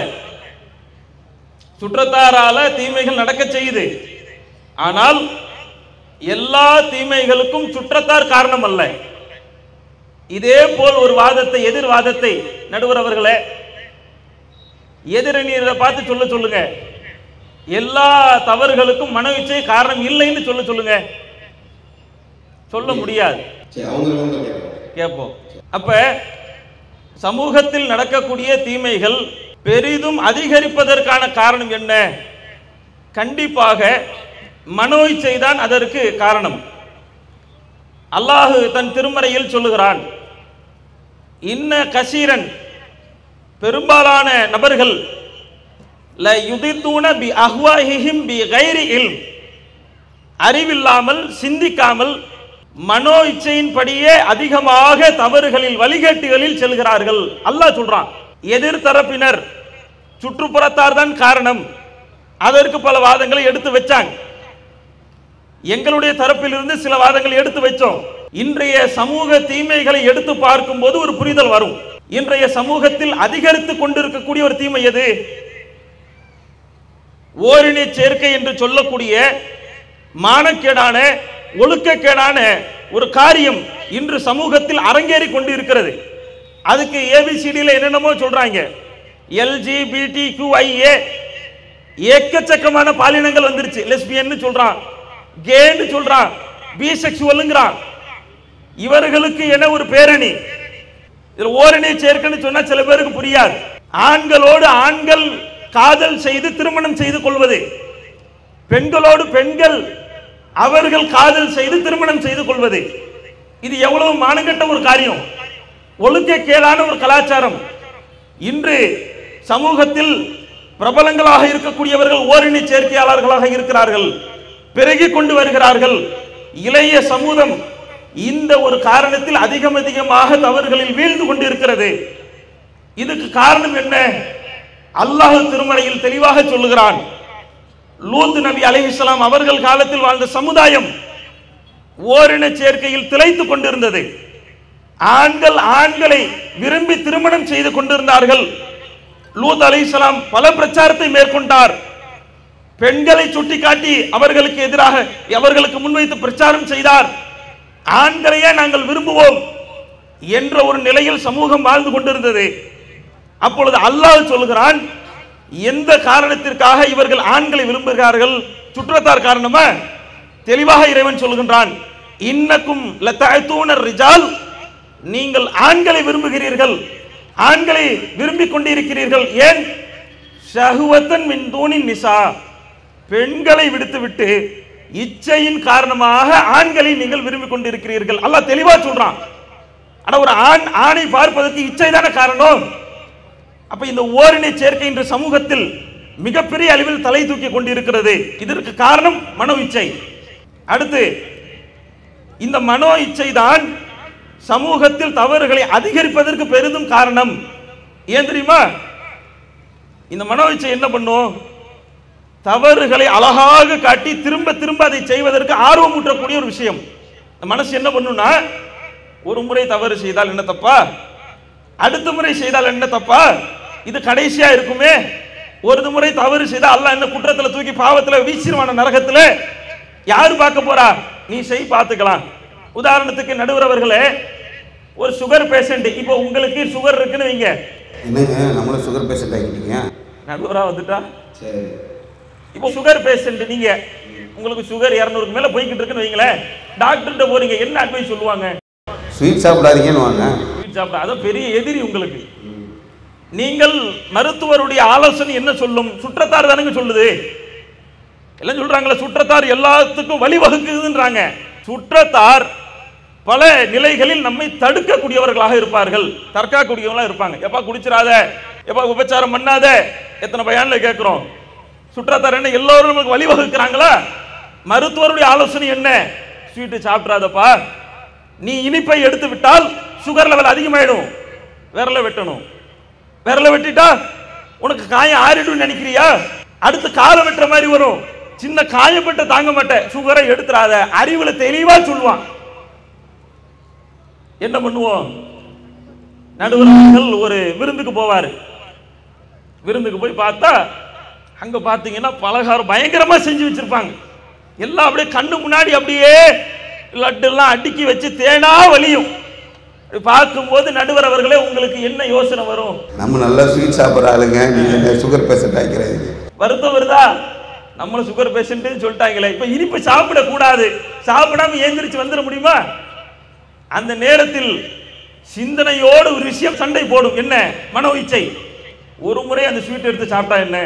சுற்றத்தாரால தீமைகள் நடக்க செய்யுது, ஆனால் எல்லா தீமைகளுக்கும் சுற்றத்தார் காரணம் அல்ல. இதே போல் ஒரு வாதத்தை, எதிர்வாதத்தை நடுவர் அவர்களே, எதிரணியரை பார்த்து சொல்லுங்க, எல்லா தவறுகளுக்கும் மன இச்சை காரணம் இல்லைன்னு சொல்லுங்க. சொல்ல முடியாது, கேட்போம். அப்ப சமூகத்தில் நடக்கக்கூடிய தீமைகள் பெரிதும் அதிகரிப்பதற்கான காரணம் என்ன? கண்டிப்பாக மனோ இச்சை தான் அதற்கு காரணம். அல்லாஹ் தன் திருமறையில் சொல்லுகிறான், இன்ன கசீரன், பெரும்பாலான நபர்கள் ல யுதித்தூன பி அஹ்வாஹிஹிம் பி கைரி இல்ம், அறிவில்லாமல் சிந்திக்காமல் மனோ இச்சையின்படியே அதிகமாக தவறுகளில் வழிகேட்டுகளில் செல்கிறார்கள். அல்லாஹ் சொல்றான். எதிர்த்தரப்பினர் சுற்றுப்புறத்தார் தான் காரணம், அதற்கு பல வாதங்களை எடுத்து வச்சாங்க. எங்களுடைய தரப்பிலிருந்து சில வாதங்களை எடுத்து வச்சோம். இன்றைய சமூக தீமைகளை எடுத்து பார்க்கும் போது ஒரு புரிதல் வரும். இன்றைய சமூகத்தில் அதிகரித்து கொண்டிருக்கக்கூடிய ஒரு தீமை எது? ஓரினை சேர்க்கை என்று சொல்லக்கூடிய மானக்கேடான, ஒழுக்கக்கேடான ஒரு காரியம் இன்று சமூகத்தில் அரங்கேறி கொண்டு இருக்கிறது. அதுக்கு ஏபிசிடியில் என்னென்னமோ சொல்றாங்க. LGBTQIA, ஏக்கச்சக்கமான பாலினங்கள் வந்துருச்சு. லெஸ்பியன் சொல்றான், கேன்னு சொல்றான், பிசெக்சுவல்ங்கிறான். இவர்களுக்கு என ஒரு பேரணி. இதில் ஓரணி சேர்க்கைன்னு சொன்னா சில பேருக்கு புரியாது. ஆண்களோடு ஆண்கள் காதல் செய்து திருமணம் செய்து கொள்வது, பெண்களோடு பெண்கள் அவர்கள் காதல் செய்து திருமணம் செய்து கொள்வது, இது எவ்வளவு மானங்கெட்ட ஒரு காரியம், ஒழுக்கக்கேடான ஒரு கலாச்சாரம். இன்று சமூகத்தில் பிரபலங்களாக இருக்கக்கூடியவர்கள் ஓரினை சேர்க்கையாளர்களாக இருக்கிறார்கள், பெருகி கொண்டு வருகிறார்கள். இளைய சமூகம் இந்த ஒரு காரணத்தில் அதிகமாக தவறுகளில் வீழ்ந்து கொண்டு இருக்கிறது. இதுக்கு காரணம் என்ன? அல்லாஹ் திருமறையில் தெளிவாக சொல்லுகிறான். லூத் நபி அலைஹிஸ்ஸலாம் அவர்கள் காலத்தில் வாழ்ந்த சமுதாயம் ஓரின சேர்க்கையில் திளைத்துக் கொண்டிருந்தது. ஆண்கள் ஆண்களை விரும்பி திருமணம் செய்து கொண்டிருந்தார்கள். லூத் அலைஹிஸ்ஸலாம் பல பிரச்சாரத்தை மேற்கொண்டார். பெண்களை சுட்டிக்காட்டி அவர்களுக்கு எதிராக அவர்களுக்கு முன்வைத்து பிரச்சாரம் செய்தார். ஆண்களையே நாங்கள் விரும்புவோம் என்ற ஒரு நிலையில் சமூகம் வாழ்ந்து கொண்டிருந்தது. அப்பொழுது அல்லாஹ் சொல்கிறான், எந்த காரணத்திற்காக இவர்கள் ஆண்களை விரும்புகிறார்கள்? சுற்றத்தார் காரணமா? தெளிவாக இறைவன் சொல்கின்றான், இன்னக்கும் லதஅதூன ரிஜால், நீங்கள் ஆண்களை விரும்புகிறீர்கள், ஆண்களை விரும்பிக் கொண்டிருக்கிறீர்கள். ஏன்? ஷஹ்வத்தன் மின் தூனின் நிசா, பெண்களை விடுத்துவிட்டு இச்சையின் காரணமாக ஆண்களை நீங்கள் விரும்பிக் கொண்டிருக்கிறீர்கள். அல்லாஹ் தெளிவா சொல்றான். ஆனா ஒரு ஆணை பார்ப்பதற்கு இச்சை தானே காரணம். அப்ப இந்த ஓரினை சேர்க்கை இன்று சமூகத்தில் மிகப்பெரிய அளவில் தலை தூக்கி கொண்டிருக்கிறது. இதற்கு காரணம் மனோ இச்சை. அடுத்து இந்த மனோ இச்சை தான் சமூகத்தில் தவறுகளை அதிகரிப்பதற்கு பெரிதும் காரணம். ஏன் தெரியுமா? இந்த மனோ இச்சை என்ன பண்ணும்? தவறுகளை அழகாக காட்டி திரும்ப திரும்ப அதை செய்வதற்கு ஆர்வம் ஊட்டக்கூடிய ஒரு விஷயம். மனசு என்ன பண்ணும்னா, ஒரு முறை தவறு செய்தால் என்ன தப்பா, அடுத்த முறை செய்தால் என்ன தப்பா, இது கடைசியா இருக்குமே, ஒரு முறை தவறு செய்தால் அல்லாஹ் என்ன குற்றத்துல தூக்கி பாவத்துல வீசிடுவான நரகத்துல, யாரு பார்க்க போறா? நீ செய், பார்த்துக்கலாம். உதாரணத்துக்கு நடுவர் அவர்களே, ஒரு சுகர் பேஷண்ட், இப்போ உங்களுக்கு சுகர் இருக்குன்னு வைங்க. என்னங்க நம்மளும் சுகர் பேஷண்ட் ஆகிட்டீங்க? நடுவரா வந்துட்டா சரி. இப்போ சுகர் பேஷண்ட் நீங்க, உங்களுக்கு சுகர் 200க்கு மேல போய்கிட்டு இருக்குன்னு வைங்களேன், டாக்டர்கிட்ட போறீங்க, என்ன அட்வைஸ் சொல்லுவாங்க? ஸ்வீட் சாப்பிடாதீங்கன்னு வாங்க. ஸ்வீட் சாப்பிட அதான் பெரிய எதிரி உங்களுக்கு. நீங்கள் மருத்துவருடைய ஆலோசனை என்ன சொல்லும்? சுற்றத்தார் தானுங்க சொல்லுது. எல்லாம் சொல்றாங்களே சுற்றத்தார் எல்லாத்துக்கும் வழிவகுக்குதுன்றாங்க. சுற்றத்தார் பல நிலைகளில் நம்மை தடுக்கக்கூடியவர்களாக இருப்பார்கள், தற்காக்கக்கூடியவர்களாக இருப்பாங்க. எப்பா குடிச்சிடாத, எப்பா உபச்சாரம் பண்ணாத, எத்தனை பயான்ல கேட்கிறோம். சுற்றத்தார் என்ன எல்லோரும் நமக்கு வழிவகுக்கிறாங்களா? மருத்துவருடைய ஆலோசனை என்ன? ஸ்வீட்டு சாப்பிடாதப்பா, நீ இனிப்பை எடுத்து விட்டால் சுகர் லெவல் அதிகமாயிடும், விரல வெட்டணும், விரல வெட்டிட்டா உனக்கு காயம் ஆறிடும் நினைக்கிறியா? அடுத்து காலை வெட்டுற மாதிரி வரும், சின்ன காயப்பட்ட தாங்க மாட்டேன், சுகரை எடுத்துறாத. அறிவுல தெளிவா சொல்லுவான். என்ன பண்ணுவோம்? நடுவர்கள் ஒரு விருந்துக்கு போவாரு. விருந்துக்கு போய் பார்த்தா அங்க பாத்தீங்கன்னா பலகாரம் பயங்கரமா செஞ்சு வச்சிருப்பாங்க. எல்லாம் அப்படியே கண்ணு முன்னாடி அப்படியே லட்டு எல்லாம் அடுக்கி வச்சு தேனா வலியும். பார்க்கும்போது நடுவர் அவர்களே, உங்களுக்கு என்ன யோசனை வரும்? நம்ம நல்லா ஸ்வீட் சாப்பிட்ற ஆளுங்க, நீங்க சுகர் பேஷண்ட் ஆகிறீங்க. வருத்தம் வருதா? நம்மள சுகர் பேஷண்ட் சொல்லிட்டாங்களே, இப்ப இனிப்பு சாப்பிட கூடாது, சாப்பிடாம ஏந்திரிச்சு வந்துட முடியுமா? அந்த நேரத்தில் சிந்தனையோடு ஒரு விஷயம் சண்டை போடும். என்ன? மனோ இச்சை. ஒரு முறை அந்த ஸ்வீட் எடுத்து சாப்பிட்டா என்ன,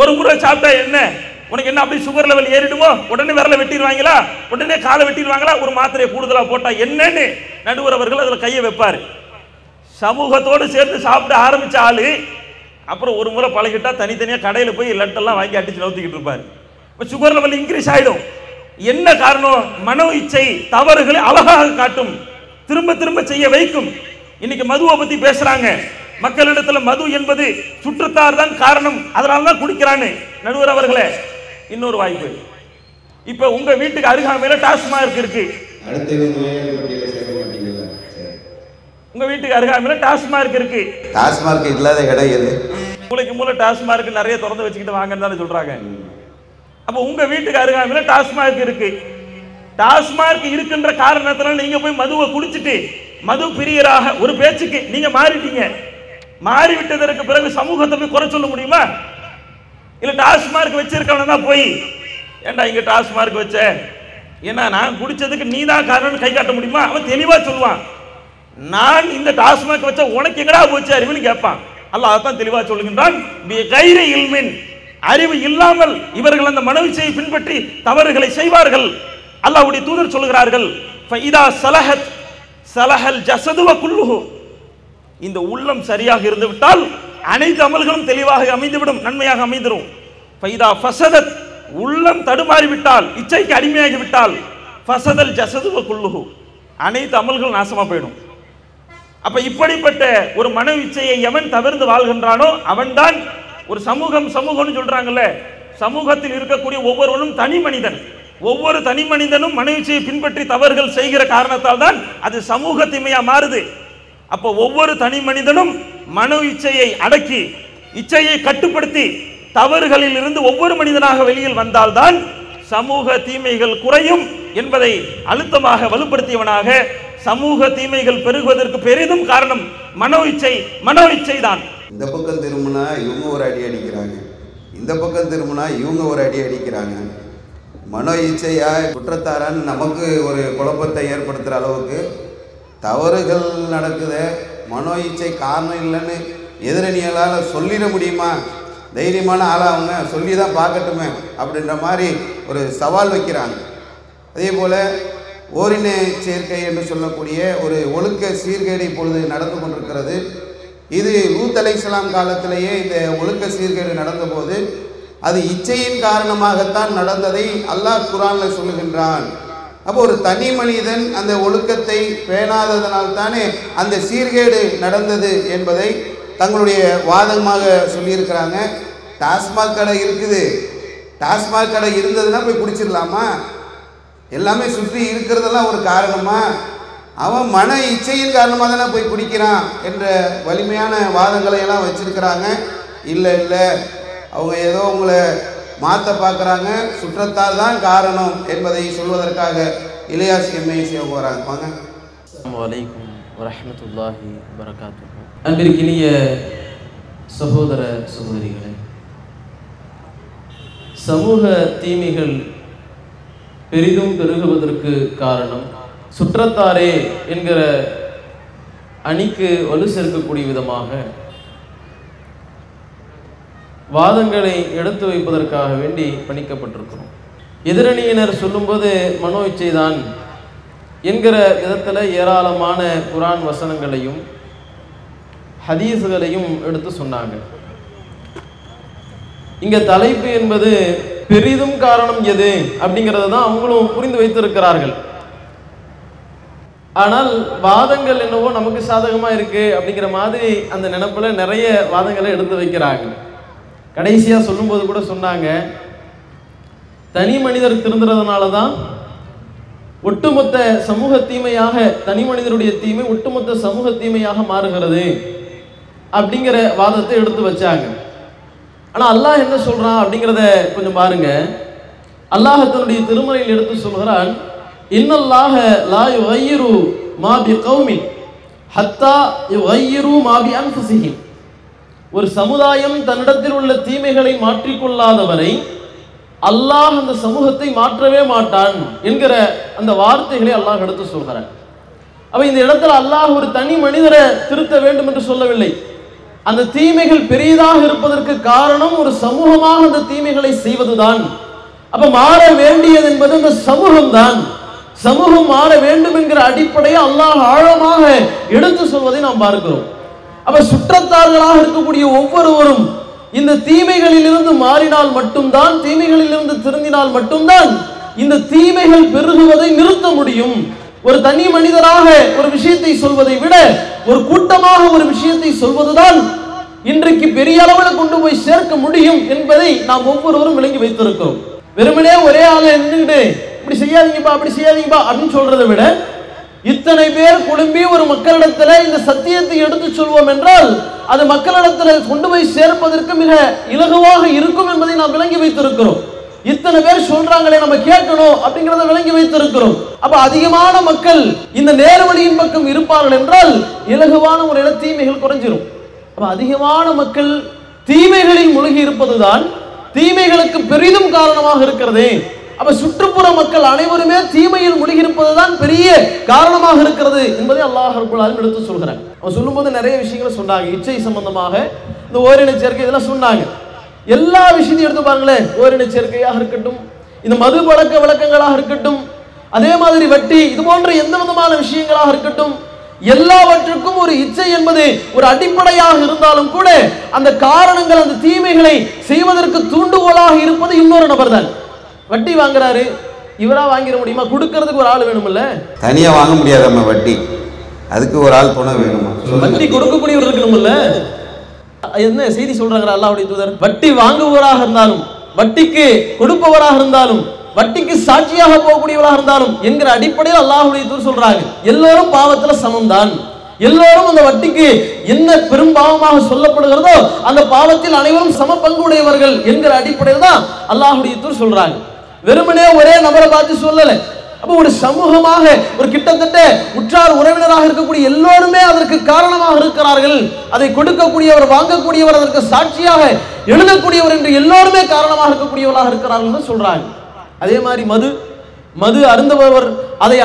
ஒரு முறை சாப்பிட்டா என்ன, உனக்கு என்ன அப்படி சுகர் லெவல் ஏறிடுமோ? உடனே விரல வெட்டிடுவாங்களா? உடனே காலை வெட்டிடுவாங்களா? ஒரு மாத்திரையை கூடுதலா போட்டா என்னன்னு நடுவர் அவர்கள் அதுல கையை வைப்பாரு. சமூகத்தோடு சேர்த்து சாப்பிட ஆரம்பிச்ச ஆளு அப்புறம் ஒரு முறை பழகிட்டா தனித்தனியா கடையில போய் லட்டெல்லாம் வாங்கி அடிச்சு நவுத்திக்கிட்டு இருப்பாரு. இப்ப சுகர் லெவல் இன்க்ரீஸ் ஆயிடும். என்ன காரணம்? மனோ இச்சை தவறுகளை அழகாக காட்டும், திரும்ப திரும்ப செய்ய வைக்கும். இன்னைக்கு மதுவை பத்தி பேசுறாங்க. மக்களிடத்துல மது என்பது சுற்றத்தார் தான் காரணம், அதனால தான் குடிக்கிறான்னு. நடுவர் அவர்களே, இன்னொரு வாய்ப்பு. இப்ப உங்க வீட்டுக்கு அருகாமையில டாஸ்மார்க் இருக்கு. உங்க வீட்டுக்கு அருகாமையில டாஸ்மார்க் இருக்கு. டாஸ்மார்க் இல்லாத இடம் எது? மூளைக்கு மூளை டாஸ்மார்க் நிறைய திறந்து வச்சுக்கிட்டு வாங்கன்னு தானே சொல்றாங்க. அப்ப உங்க வீட்டுக்கு அருகாமையில டாஸ்மார்க் இருக்கு. டாஸ்மார்க் இருக்கின்ற காரணத்தினால நீங்க போய் மதுவை குடிச்சிட்டு மது பிரியராக ஒரு பேச்சுக்கு நீங்க மாறிட்டீங்க. மாறிவிட்டதற்கு பிறகு சமூகத்தை போய் குறை சொல்ல முடியுமா? இல்ல டாஸ்மார்க் வச்சிருக்கவன தான் போய், ஏண்டா இங்க டாஸ்மார்க் வச்ச, ஏன்னா நான் குடிச்சதுக்கு நீ தான் காரணம் கை காட்ட முடியுமா? அவன் தெளிவா சொல்லுவான். நான் இந்த டாஸ்மார்க் வச்ச உனக்கு எங்கடா போச்சு அறிவுன்னு கேட்பான். அல்லாஹ் அதான் தெளிவா சொல்லுகின்றான், பிகைரி இல்மின், அறிவு இல்லாமல் இவர்கள் அந்த மனோவிச்சையை பின்பற்றி தவறுகளை செய்வார்கள். அல்லாஹ்வுடைய தூதர் சொல்கிறார்கள், ஃபைதா ஸலஹத் ஸலஹல் ஜஸது வ குல்லுஹு, இந்த உள்ளம் சரியாக இருந்து விட்டால் அனைத்து அமல்களும் தெளிவாக அமைந்துவிடும், நன்மையாக அமைந்துடும். ஃபைதா ஃபஸதத், உள்ளம் தடுமாறி விட்டால், இச்சைக்கு அடிமையாகி விட்டால், ஃபஸதல் ஜஸது வ குல்லுஹு, அனைத்து அமல்களும் நாசமா போயிடும். அப்ப இப்படிப்பட்ட ஒரு மன இச்சையை எவன் தவிர்த்து வாழ்கின்றானோ அவன்தான் ஒரு சமூகம்னு சொல்றாங்கல்ல, சமூகத்தில் இருக்கக்கூடிய ஒவ்வொருவனும் தனி மனிதன். ஒவ்வொரு தனி மனிதனும் மன இச்சையை பின்பற்றி தவறுகள் செய்கிற காரணத்தால் தான் அது சமூக தீமையா மாறுது. அப்ப ஒவ்வொரு தனி மனிதனும் மன இச்சையை அடக்கி, இச்சையை கட்டுப்படுத்தி தவறுகளில் இருந்து ஒவ்வொரு மனிதனாக வெளியில் வந்தால்தான் சமூக தீமைகள் குறையும் என்பதை அழுத்தமாக வலுப்படுத்தியவனாக, சமூக தீமைகள் பெருகுவதற்கு பெரிதும் காரணம் மனோ இச்சை தான். இந்த பக்கம் திரும்பினா இவங்க ஒரு அடி அடிக்கிறாங்க, இந்த பக்கம் திரும்பினா இவங்க ஒரு அடி அடிக்கிறாங்க. மனோ இச்சையா குற்றத்தாரான்னு நமக்கு ஒரு குழப்பத்தை ஏற்படுத்துகிற அளவுக்கு தவறுகள் நடக்குது. மனோ இச்சை காரணம் இல்லைன்னு எதிரணிகளால் சொல்லிட முடியுமா? தைரியமான ஆளாக அவங்க சொல்லி தான் பார்க்கட்டுமே அப்படின்ற மாதிரி ஒரு சவால் வைக்கிறாங்க. அதே போல் ஓரின சேர்க்கை என்று சொல்லக்கூடிய ஒரு ஒழுக்க சீர்கேடு இப்பொழுது நடந்து கொண்டிருக்கிறது. இது லூத் அலைஹிஸ்ஸலாம் காலத்திலேயே இந்த ஒழுக்க சீர்கேடு நடந்தபோது அது இச்சையின் காரணமாகத்தான் நடந்ததை அல்லாஹ் குர்ஆனில் சொல்லுகின்றான். அப்போ ஒரு தனி மனிதன் அந்த ஒழுக்கத்தை பேணாததனால் தானே அந்த சீர்கேடு நடந்தது என்பதை தங்களுடைய வாதமாக சொல்லியிருக்கிறாங்க. டாஸ்மாக் கடை இருக்குது, டாஸ்மாக் கடை இருந்ததுன்னா போய் குடிச்சிடலாமா? எல்லாமே சுற்றி இருக்கிறதெல்லாம் ஒரு காரணமா? அவன் மன இச்சையின் காரணமாக தானே போய் குடிக்கிறான் என்ற வலிமையான வாதங்களை எல்லாம் வச்சிருக்கிறாங்க. இல்லை அவங்க ஏதோ உங்களை மாற்ற பார்க்குறாங்க, சுற்றத்தால் தான் காரணம் என்பதை சொல்வதற்காக இலியாஸ் எம்ஐசி அவங்க வராங்க. வாங்க. அஸ்ஸலாமு அலைக்கும் வரஹ்மத்துல்லாஹி வபரகாத்துஹு. அன்பிற்கினிய சகோதர சகோதரிகளே, சமூக தீமைகள் பெரிதும் பெருகுவதற்கு காரணம் சுற்றத்தாரே என்கிற அணிக்கு வலு சேர்க்கக்கூடிய விதமாக வாதங்களை எடுத்து வைப்பதற்காக வேண்டி பணிக்கப்பட்டிருக்கிறோம். எதிரணியினர் சொல்லும்போது மனோ இச்சைதான் என்கிற விதத்தில் ஏராளமான குரான் வசனங்களையும் ஹதீஸ்களையும் எடுத்து சொன்னாங்க. இங்க தலைப்பு என்பது பெரிதும் காரணம் எது அப்படிங்கிறத தான் அவங்களும் புரிந்து வைத்திருக்கிறார்கள். ஆனால் வாதங்கள் என்னவோ நமக்கு சாதகமா இருக்கு அப்படிங்கிற மாதிரி அந்த நினைப்புல நிறைய வாதங்களை எடுத்து வைக்கிறாங்க. கடைசியா சொல்லும்போது கூட சொன்னாங்க, தனி மனிதர் திருந்துறதுனால தான் ஒட்டுமொத்த சமூக தீமையாக, தனி மனிதருடைய தீமை ஒட்டுமொத்த சமூக தீமையாக மாறுகிறது அப்படிங்கிற வாதத்தை எடுத்து வச்சாங்க. ஆனா அல்லாஹ் என்ன சொல்றான் அப்படிங்கிறத கொஞ்சம் பாருங்க. அல்லாஹ் தன்னுடைய திருமறையில் எடுத்து சொல்கிறான், இன்னல்லாஹ லா யுகையிரு மா பிகௌமின் ஹத்தா யுகையிரு மா பி அன்ஃபுஸிஹிம். ஒரு சமுதாயம் தன்னிடத்தில் உள்ள தீமைகளை மாற்றிக்கொள்ளாதவரை அல்லாஹ் அந்த சமூகத்தை மாற்றவே மாட்டான் என்கிற அந்த வார்த்தைகளை அல்லாஹ் எடுத்து சொல்கிறான். அப்ப இந்த இடத்துல அல்லாஹ் ஒரு தனி மனிதரை திருத்த வேண்டும் என்று சொல்லவில்லை. அந்த தீமைகள் பெரியதாக இருப்பதற்கு காரணம் ஒரு சமூகமாக அந்த தீமைகளை செய்வதுதான். அப்ப மாற வேண்டியது என்பது அந்த சமூகம் தான். சமூகம் மாற வேண்டும் என்கிற அடிப்படையை அல்லாஹ் ஆழமாக எடுத்து சொல்வதை நாம் பார்க்கிறோம். அப்ப சுற்றத்தார்களாக இருக்கக்கூடிய ஒவ்வொருவரும் இந்த தீமைகளில் இருந்து மாறினால் மட்டும்தான், தீமைகளில் இருந்து திருந்தினால் மட்டும்தான் இந்த தீமைகள் பெருகுவதை நிறுத்த முடியும். ஒரு தனி மனிதராக ஒரு விஷயத்தை சொல்வதை விட ஒரு கூட்டமாக ஒரு விஷயத்தை சொல்வதுதான் இன்றைக்கு பெரிய அளவில் கொண்டு போய் சேர்க்க முடியும் என்பதை நாம் ஒவ்வொருவரும் விளங்கி வைத்திருக்கிறோம். வெறுமனே ஒரே ஆளை நின்றுட்டு இப்படி செய்யாதீங்கப்பா அப்படி செய்யாதீங்கப்பா அப்படின்னு சொல்றதை விட இத்தனை பேர் குழும்பி ஒரு மக்களிடத்துல இந்த சத்தியத்தை எடுத்து சொல்வோம் என்றால் அது மக்களிடத்துல கொண்டு போய் சேர்ப்பதற்கு மிக இலகுவாக இருக்கும் என்பதை நாம் விளங்கி வைத்திருக்கிறோம். இத்தனை பேர் சொல்றாங்களே நம்ம கேட்கணும் அப்படிங்கறத விளங்கி வைத்திருக்கிறோம். அப்ப அதிகமான மக்கள் இந்த நேர்வழியின் பக்கம் இருப்பார்கள் என்றால் இலகுவான முறையில் தீமைகள் குறைஞ்சிரும். அப்ப அதிகமான மக்கள் தீமைகளில் மூழ்கி இருப்பதுதான் தீமைகளுக்கு பெரிதும் காரணமாக இருக்கிறது. அப்ப சுற்றுப்புற மக்கள் அனைவருமே தீமையில் முழுகியிருப்பதுதான் பெரிய காரணமாக இருக்கிறது என்பதை அல்லாஹ் ரப்பல் ஆலமீன் எடுத்து சொல்கிறார். அவன் சொல்லும்போது நிறைய விஷயங்களை சொன்னாங்க. இச்சை சம்பந்தமாக இந்த ஓரின சேர்க்கை இதெல்லாம் சொன்னாங்க. எல்லா விஷயத்தையும் எடுத்து பாருங்களேன். ஓரின சேர்க்கையாக இருக்கட்டும், இந்த மது பழக்க வழக்கங்களாக இருக்கட்டும், அதே மாதிரி வட்டி, இது போன்ற எந்த விதமான விஷயங்களாக இருக்கட்டும், எல்லாவற்றுக்கும் ஒரு இச்சை என்பது ஒரு அடிப்படையாக இருந்தாலும் கூட அந்த காரணங்கள் அந்த தீமைகளை செய்வதற்கு தூண்டுகோலாக இருப்பது இன்னொரு நபர் தான். வட்டி வாங்குறாரு, இவரா வாங்கிட முடியுமா? கொடுக்கறதுக்கு ஒரு ஆள் வேணும்ல. தனியா வாங்க முடியாது நம்ம வட்டி, அதுக்கு ஒரு ஆள் துணை வேணுமா? வட்டி கொடுக்கக்கூடியவர் இருக்கணும்ல. என்ன செய்தி சொல்றாங்க அல்லாஹ்வுடைய தூதர்? வட்டி வாங்குபவராக இருந்தாலும், வட்டிக்கு கொடுப்பவராக இருந்தாலும், வட்டிக்கு சாட்சியாக போகக்கூடியவராக இருந்தாலும் என்கிற அடிப்படையில் அல்லாஹ்வுடைய தூதர் சொல்றாங்க, எல்லோரும் பாவத்துல சமம்தான். எல்லோரும் அந்த வட்டிக்கு என்ன பெரும் பாவமாக சொல்லப்படுகிறதோ அந்த பாவத்தில் அனைவரும் சம பங்கு உடையவர்கள் என்கிற அடிப்படையில் தான் அல்லாஹ்வுடைய தூதர் சொல்றாங்க. வெறுமனே ஒரே நபரை பார்த்து சொல்லல. அப்ப ஒரு சமூகமாக ஒரு கிட்டத்தட்ட உற்றார் உறவினராக இருக்கக்கூடிய எல்லோருமே அதற்கு காரணமாக இருக்கிறார்கள். அதை கொடுக்கக்கூடியவர், வாங்கக்கூடியவர், அதற்கு சாட்சியாக எழுதக்கூடியவர் என்று எல்லோருமே காரணமாக இருக்கக்கூடியவர்களாக இருக்கிறார்கள் சொல்றாங்க. அதே மாதிரி மது அருந்துபவர், அதை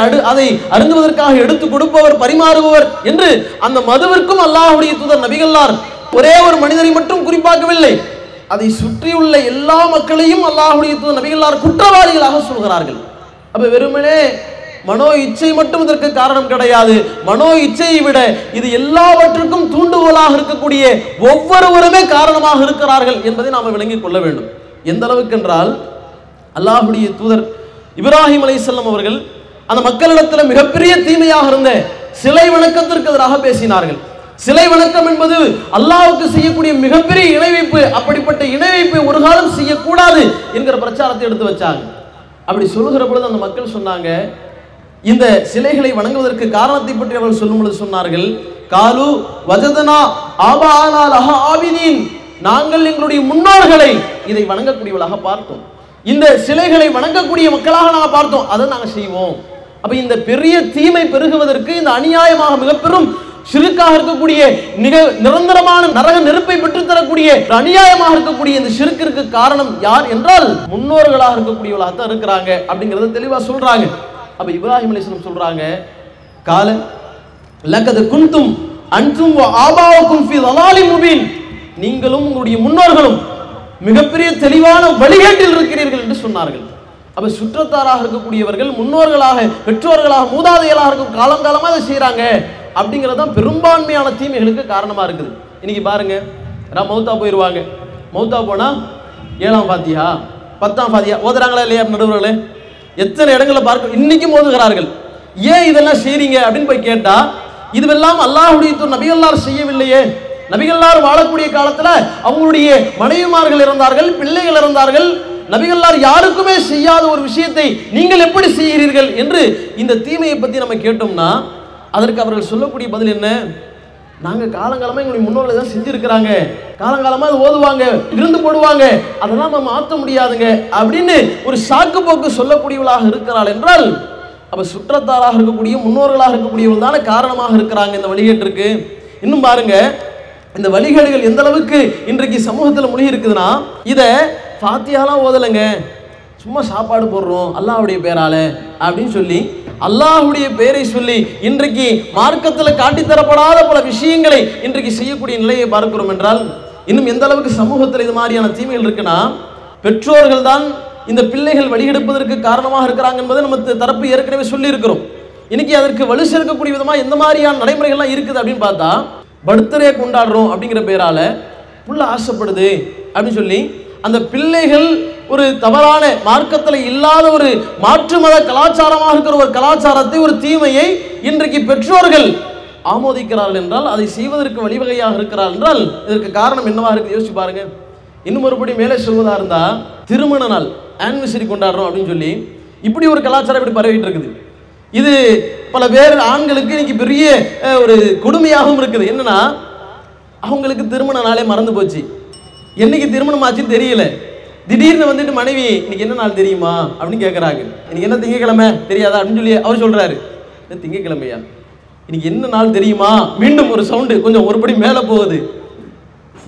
அருந்துவதற்காக எடுத்து கொடுப்பவர், பரிமாறுபவர் என்று அந்த மதுவிற்கும் அல்லாஹ்வுடைய தூதர் நபிகளார் ஒரே ஒரு மனிதரை மட்டும் குறிப்பாக்கவில்லை. அதை சுற்றியுள்ள எல்லா மக்களையும் அல்லாஹ்வுடைய தூதர் நபிகளார் குற்றவாளிகளாக சொல்கிறார்கள். அப்ப வெறுமனே மனோ இச்சை மட்டும் இதற்கு காரணம் கிடையாது. மனோ இச்சையை விட இது எல்லாவற்றுக்கும் தூண்டுகோலாக இருக்கக்கூடிய ஒவ்வொருவருமே காரணமாக இருக்கிறார்கள் என்பதை நாம் விளங்கிக் கொள்ள வேண்டும். எந்த அளவுக்கு என்றால் அல்லாஹ்வுடைய தூதர் இப்ராஹிம் அலைஹிஸ்ஸலாம் அவர்கள் அந்த மக்களிடத்தில் மிகப்பெரிய தீமையாக இருந்த சிலை வணக்கத்திற்கு எதிராக பேசினார்கள். சிலை வணக்கம் என்பது அல்லாஹ்வுக்கு செய்யக்கூடிய மிகப்பெரிய இணை வைப்பு. அப்படிப்பட்ட இணை வைப்பை ஒரு காலம் செய்யக்கூடாது என்கிற பிரச்சாரத்தை எடுத்து வச்சாங்க. அப்படி சொல்லுகிற பொழுது அந்த மக்கள் சொன்னாங்க, இந்த சிலைகளை வணங்குவதற்கு காரணத்தை பற்றி அவர்கள் சொல்லும் பொழுது சொன்னார்கள், காலு வஜதனா ஆபானா லஹா ஆபிதீன், நாங்கள் எங்களுடைய முன்னோர்களை இதை வணங்கக்கூடியவர்களாக பார்த்தோம். இந்த சிலைகளை வணங்கக்கூடிய மக்களாக நாங்கள் பார்த்தோம், அதை நாங்கள் செய்வோம். அப்ப இந்த பெரிய தீமை பெருகுவதற்கு, இந்த அநியாயமாக மிக பெரும் ஷிர்காக இருக்கக்கூடிய மிக நிரந்தரமான நரக நெருப்பை பெற்றுத்தரக்கூடிய அநியாயமாக இருக்கக்கூடிய இந்த ஷிர்கிற்கு காரணம் யார் என்றால் முன்னோர்களாக இருக்கக்கூடியவர்களாக தான் இருக்கிறாங்க அப்படிங்கறத தெளிவா சொல்றாங்க. அப்ப இப்ராஹிம் அலைஹிஸ்ஸலாம் சொல்றாங்க, கால லகத் குன்தும் அன்தும் வ ஆபாவுக்கும் ஃபீ ضلال முபீன், நீங்களும் உங்களுடைய முன்னோர்களும் மிகப்பெரிய தெளிவான வழிகேட்டில் இருக்கிறீர்கள் என்று சொன்னார்கள். அப்ப சுற்றத்தாராக இருக்கக்கூடியவர்கள் முன்னோர்களாக பெற்றோர்களாக மூதாதையர்களாக இருக்கும் காலங்காலமா அதை செய்யறாங்க அப்படிங்கிறது தான் பெரும்பான்மையான தீமைகளுக்கு காரணமா இருக்குது. இன்னைக்கு பாருங்க, மௌத்தா போயிருவாங்க, மௌத்தா போனா 7ஆம் ஃபாத்திஹா 10ஆம் ஃபாத்திஹா ஓதுறாங்களா இல்லையா நடுவர்களே? எத்தனை இடங்களை பார்க்க இன்னைக்கும் ஓதுகிறார்கள். ஏன் இதெல்லாம் செய்றீங்க அப்படின்னு போய் கேட்டா, இதுவெல்லாம் அல்லாஹ்வுடைய நபிகளார் செய்யவில்லையே, நபிகளார் வாழக்கூடிய காலத்துல அவங்களுடைய மனைவிமார்கள் இருந்தார்கள், பிள்ளைகள் இருந்தார்கள், நபிகளார் யாருக்குமே செய்யாத ஒரு விஷயத்தை நீங்கள் எப்படி செய்கிறீர்கள் என்று இந்த தீமையை பத்தி நம்ம கேட்டோம்னா அதற்கு அவர்கள் சொல்லக்கூடிய பதில் என்ன? நாங்க காலங்காலமா எங்களுடைய முன்னோர்கள் தான் செஞ்சிருக்கிறாங்க, காலங்காலமா அது ஓதுவாங்க, விருந்து போடுவாங்க, அதெல்லாம் நம்ம மாற்ற முடியாதுங்க அப்படின்னு ஒரு சாக்கு போக்கு சொல்லக்கூடியவர்களாக இருக்கிறாள் என்றால், அப்ப சுற்றத்தாராக இருக்கக்கூடிய முன்னோர்களாக இருக்கக்கூடியவர்கள் தானே காரணமாக இருக்கிறாங்க இந்த வழிகேட்டிற்கு. இன்னும் பாருங்க, இந்த வழிகேடுகள் எந்த அளவுக்கு இன்றைக்கு சமூகத்தில் முழுகி இருக்குதுன்னா, இதை ஃபாத்தியாலாம் ஓதலைங்க, சும்மா சாப்பாடு போடுறோம் அல்லாஹ்வுடைய பேரால அப்படின்னு சொல்லி அல்லாஹ்வுடைய பேரை சொல்லி இன்றைக்கு மார்க்கத்தில் காட்டித்தரப்படாத பல விஷயங்களை இன்றைக்கு செய்யக்கூடிய நிலையை பார்க்கிறோம் என்றால், இன்னும் எந்த அளவுக்கு சமூகத்தில் இது மாதிரியான தீமைகள் இருக்குன்னா, பெற்றோர்கள் தான் இந்த பிள்ளைகள் வழிகெடுப்பதற்கு காரணமாக இருக்கிறாங்க என்பதை நம்ம தரப்பு ஏற்கனவே சொல்லி இருக்கிறோம். இன்னைக்கு அதற்கு வலு சேர்க்கக்கூடிய விதமா எந்த மாதிரியான நடைமுறைகள்லாம் இருக்குது அப்படின்னு பார்த்தா, பர்த்டே கொண்டாடுறோம் அப்படிங்கிற பேரால புள்ள ஆசைப்படுது அப்படின்னு சொல்லி அந்த பிள்ளைகள் ஒரு தவறான மார்க்கத்தில் இல்லாத ஒரு மாற்று மத கலாச்சாரமாக இருக்கிற ஒரு கலாச்சாரத்தை, ஒரு தீமையை இன்றைக்கு பெற்றோர்கள் ஆமோதிக்கிறார்கள் என்றால், அதை செய்வதற்கு வழிவகையாக இருக்கிறார்கள் என்றால் இதற்கு காரணம் என்னவா இருக்கு யோசிச்சு பாருங்க. இன்னும் ஒருபடி மேலே சொல்வதா இருந்தா, திருமண நாள் ஆனிவர்சரி கொண்டாடுறோம் அப்படின்னு சொல்லி இப்படி ஒரு கலாச்சாரம் இப்படி பரவிட்டு இருக்குது. இது பல பேர் ஆண்களுக்கு இன்னைக்கு பெரிய ஒரு கொடுமையாகவும் இருக்குது. என்னன்னா, அவங்களுக்கு திருமண நாளே மறந்து போச்சு, என்னைக்கு திருமணம் ஆச்சுன்னு தெரியல. திடீர்னு வந்துட்டு மனைவி இன்னைக்கு என்ன நாள் தெரியுமா அப்படின்னு கேட்குறாங்க. இன்னைக்கு என்ன திங்கக்கிழமை தெரியாதா அப்படின்னு சொல்லி அவர் சொல்றாரு, திங்கக்கிழமையா, இன்னைக்கு என்ன நாள் தெரியுமா? மீண்டும் ஒரு சவுண்டு கொஞ்சம் ஒருபடி மேலே போகுது,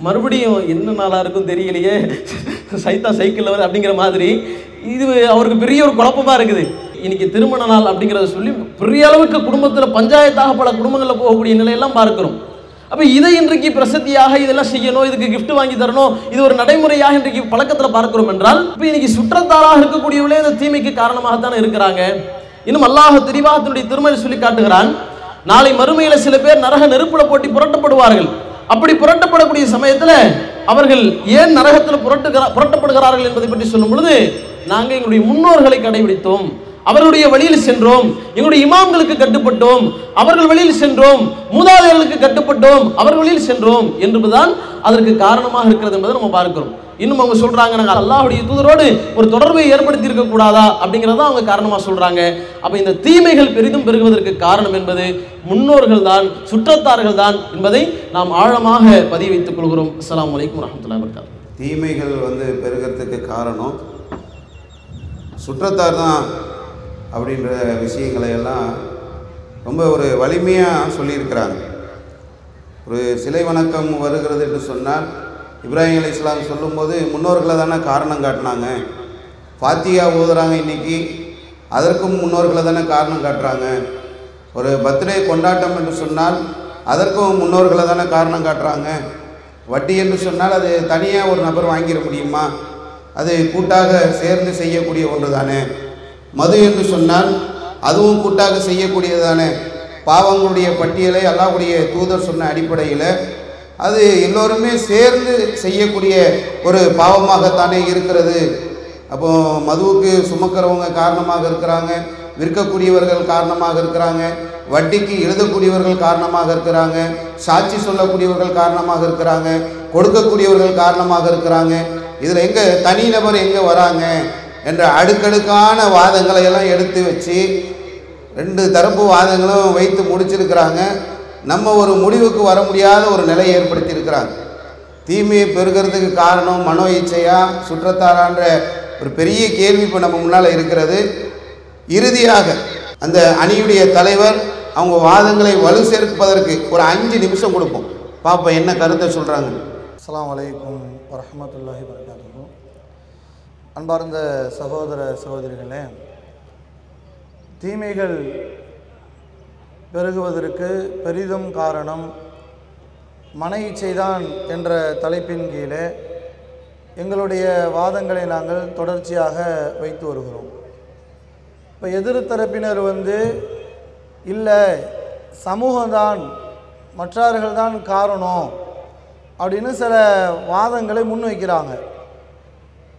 மறுபடியும் என்ன நாளாக இருக்கும் தெரியலையே, சைத்தா சைக்கிளில் வருது அப்படிங்கிற மாதிரி இது அவருக்கு பெரிய ஒரு குழப்பமாக இருக்குது. இன்னைக்கு திருமண நாள் அப்படிங்கிறத சொல்லி பெரிய அளவுக்கு குடும்பத்தில் பஞ்சாயத்தாக பல குடும்பங்களில் போகக்கூடிய நிலையெல்லாம் பார்க்கிறோம். அப்போ இதை இன்றைக்கு பிரசித்தியாக இதெல்லாம் செய்யணும், இதுக்கு கிஃப்ட் வாங்கி தரணும், இது ஒரு நடைமுறையாக இன்றைக்கு பழக்கத்தில் பார்க்கிறோம் என்றால், இப்போ இன்னைக்கு சுற்றத்தாராக இருக்கக்கூடியவர்களே இந்த தீமைக்கு காரணமாகத்தானே இருக்கிறாங்க. இன்னும் அல்லாஹ் தெளிவாக தன்னுடைய திருமணம் சொல்லி காட்டுகிறான், நாளை மறுமையில் சில பேர் நரக நெருப்புல போட்டி புரட்டப்படுவார்கள். அப்படி புரட்டப்படக்கூடிய சமயத்தில் அவர்கள் ஏன் நரகத்தில் புரட்டப்படுகிறார்கள் என்பதை பற்றி சொல்லும் பொழுது, நாங்கள் எங்களுடைய முன்னோர்களை கடைபிடித்தோம், அவர்களுடைய வழியில் சென்றோம், எங்களுடைய இமாம்களுக்கு கட்டுப்பட்டோம், அவர்கள் வழியில் சென்றோம், மூதாதையர்களுக்கு கட்டுப்பட்டோம், அவர்கள் வழியில் சென்றோம் என்பதுதான் அதற்கு காரணமாக இருக்கிறது என்பதை நம்ம பார்க்கிறோம். இன்னும் அவங்க சொல்றாங்க, நாங்கள் அல்லாஹ்வுடைய தூதரோடு ஒரு தொடர்பை ஏற்படுத்தி இருக்க கூடாதா அப்படிங்கிறத அவங்க காரணமாக சொல்றாங்க. அப்ப இந்த தீமைகள் பெரிதும் பெருகுவதற்கு காரணம் என்பது முன்னோர்கள் தான், சுற்றத்தார்கள் தான் என்பதை நாம் ஆழமாக பதிவு வைத்துக் கொள்கிறோம். அஸ்ஸலாமு அலைக்கும் வரஹ்மத்துல்லாஹி வபரகாத்துஹு. தீமைகள் பெருகிறதுக்கு காரணம் சுற்றத்தார் தான் அப்படின்ற விஷயங்களை எல்லாம் ரொம்ப ஒரு வலிமையாக சொல்லியிருக்கிறாங்க. ஒரு சிலை வணக்கம் வருகிறது என்று சொன்னால், இப்ராஹிம் அலைஹிஸ்ஸலாம் சொல்லும்போது முன்னோர்களை தானே காரணம் காட்டினாங்க. ஃபாத்தியா ஓதுறாங்க இன்னைக்கு, அதற்கும் முன்னோர்களை தானே காரணம் காட்டுறாங்க. ஒரு பர்த்டே கொண்டாட்டம் என்று சொன்னால் அதற்கும் முன்னோர்களை தானே காரணம் காட்டுறாங்க. வட்டி என்று சொன்னால் அது தனியாக ஒரு நபர் வாங்கிட முடியுமா? அது கூட்டாக சேர்ந்து செய்யக்கூடிய ஒன்று தானே. மது என்று சொன்னால் அதுவும் கூட்டாக செய்யக்கூடியது தானே. பாவங்களுடைய பட்டியலை அல்லாஹ்வுடைய தூதர் சொன்ன அடிப்படையில் அது எல்லோருமே சேர்ந்து செய்யக்கூடிய ஒரு பாவமாகத்தானே இருக்கிறது. அப்போது மதுவுக்கு சுமக்கிறவங்க காரணமாக இருக்கிறாங்க, விற்கக்கூடியவர்கள் காரணமாக இருக்கிறாங்க, வட்டிக்கு எழுதக்கூடியவர்கள் காரணமாக இருக்கிறாங்க, சாட்சி சொல்லக்கூடியவர்கள் காரணமாக இருக்கிறாங்க, கொடுக்கக்கூடியவர்கள் காரணமாக இருக்கிறாங்க. இதில் எங்கே தனிநபர் எங்கே வராங்க என்ற அடுக்கடுக்கான வாதங்களை எல்லாம் எடுத்து வச்சு 2 தரப்பு வாதங்களும் வைத்து முடிச்சிருக்கிறாங்க. நம்ம ஒரு முடிவுக்கு வர முடியாத ஒரு நிலையை ஏற்படுத்தி இருக்கிறாங்க. தீமையை பெருகிறதுக்கு காரணம் மனோ இச்சையா சுற்றத்தாரான்ற ஒரு பெரிய கேள்வி இப்போ நம்ம முன்னால் இருக்கிறது. இறுதியாக அந்த அணியுடைய தலைவர் அவங்க வாதங்களை வலு சேர்ப்பதற்கு ஒரு 5 நிமிஷம் கொடுப்போம். பாப்போம் என்ன கருத்தை சொல்றாங்க. அஸ்ஸலாமு அலைக்கும் வரஹ்மத்துல்லாஹி வபரகாத்துஹு. அன்பார்ந்த சகோதர சகோதரிகளே, தீமைகள் பெருகுவதற்கு பெரிதும் காரணம் மன இச்சைதான் என்ற தலைப்பின் கீழே எங்களுடைய வாதங்களை நாங்கள் தொடர்ச்சியாக வைத்து வருகிறோம். இப்போ எதிர் தரப்பினர் இல்லை சமூகம்தான் மற்றவர்கள் தான் காரணம் அப்படின்னு சில வாதங்களை முன்வைக்கிறாங்க.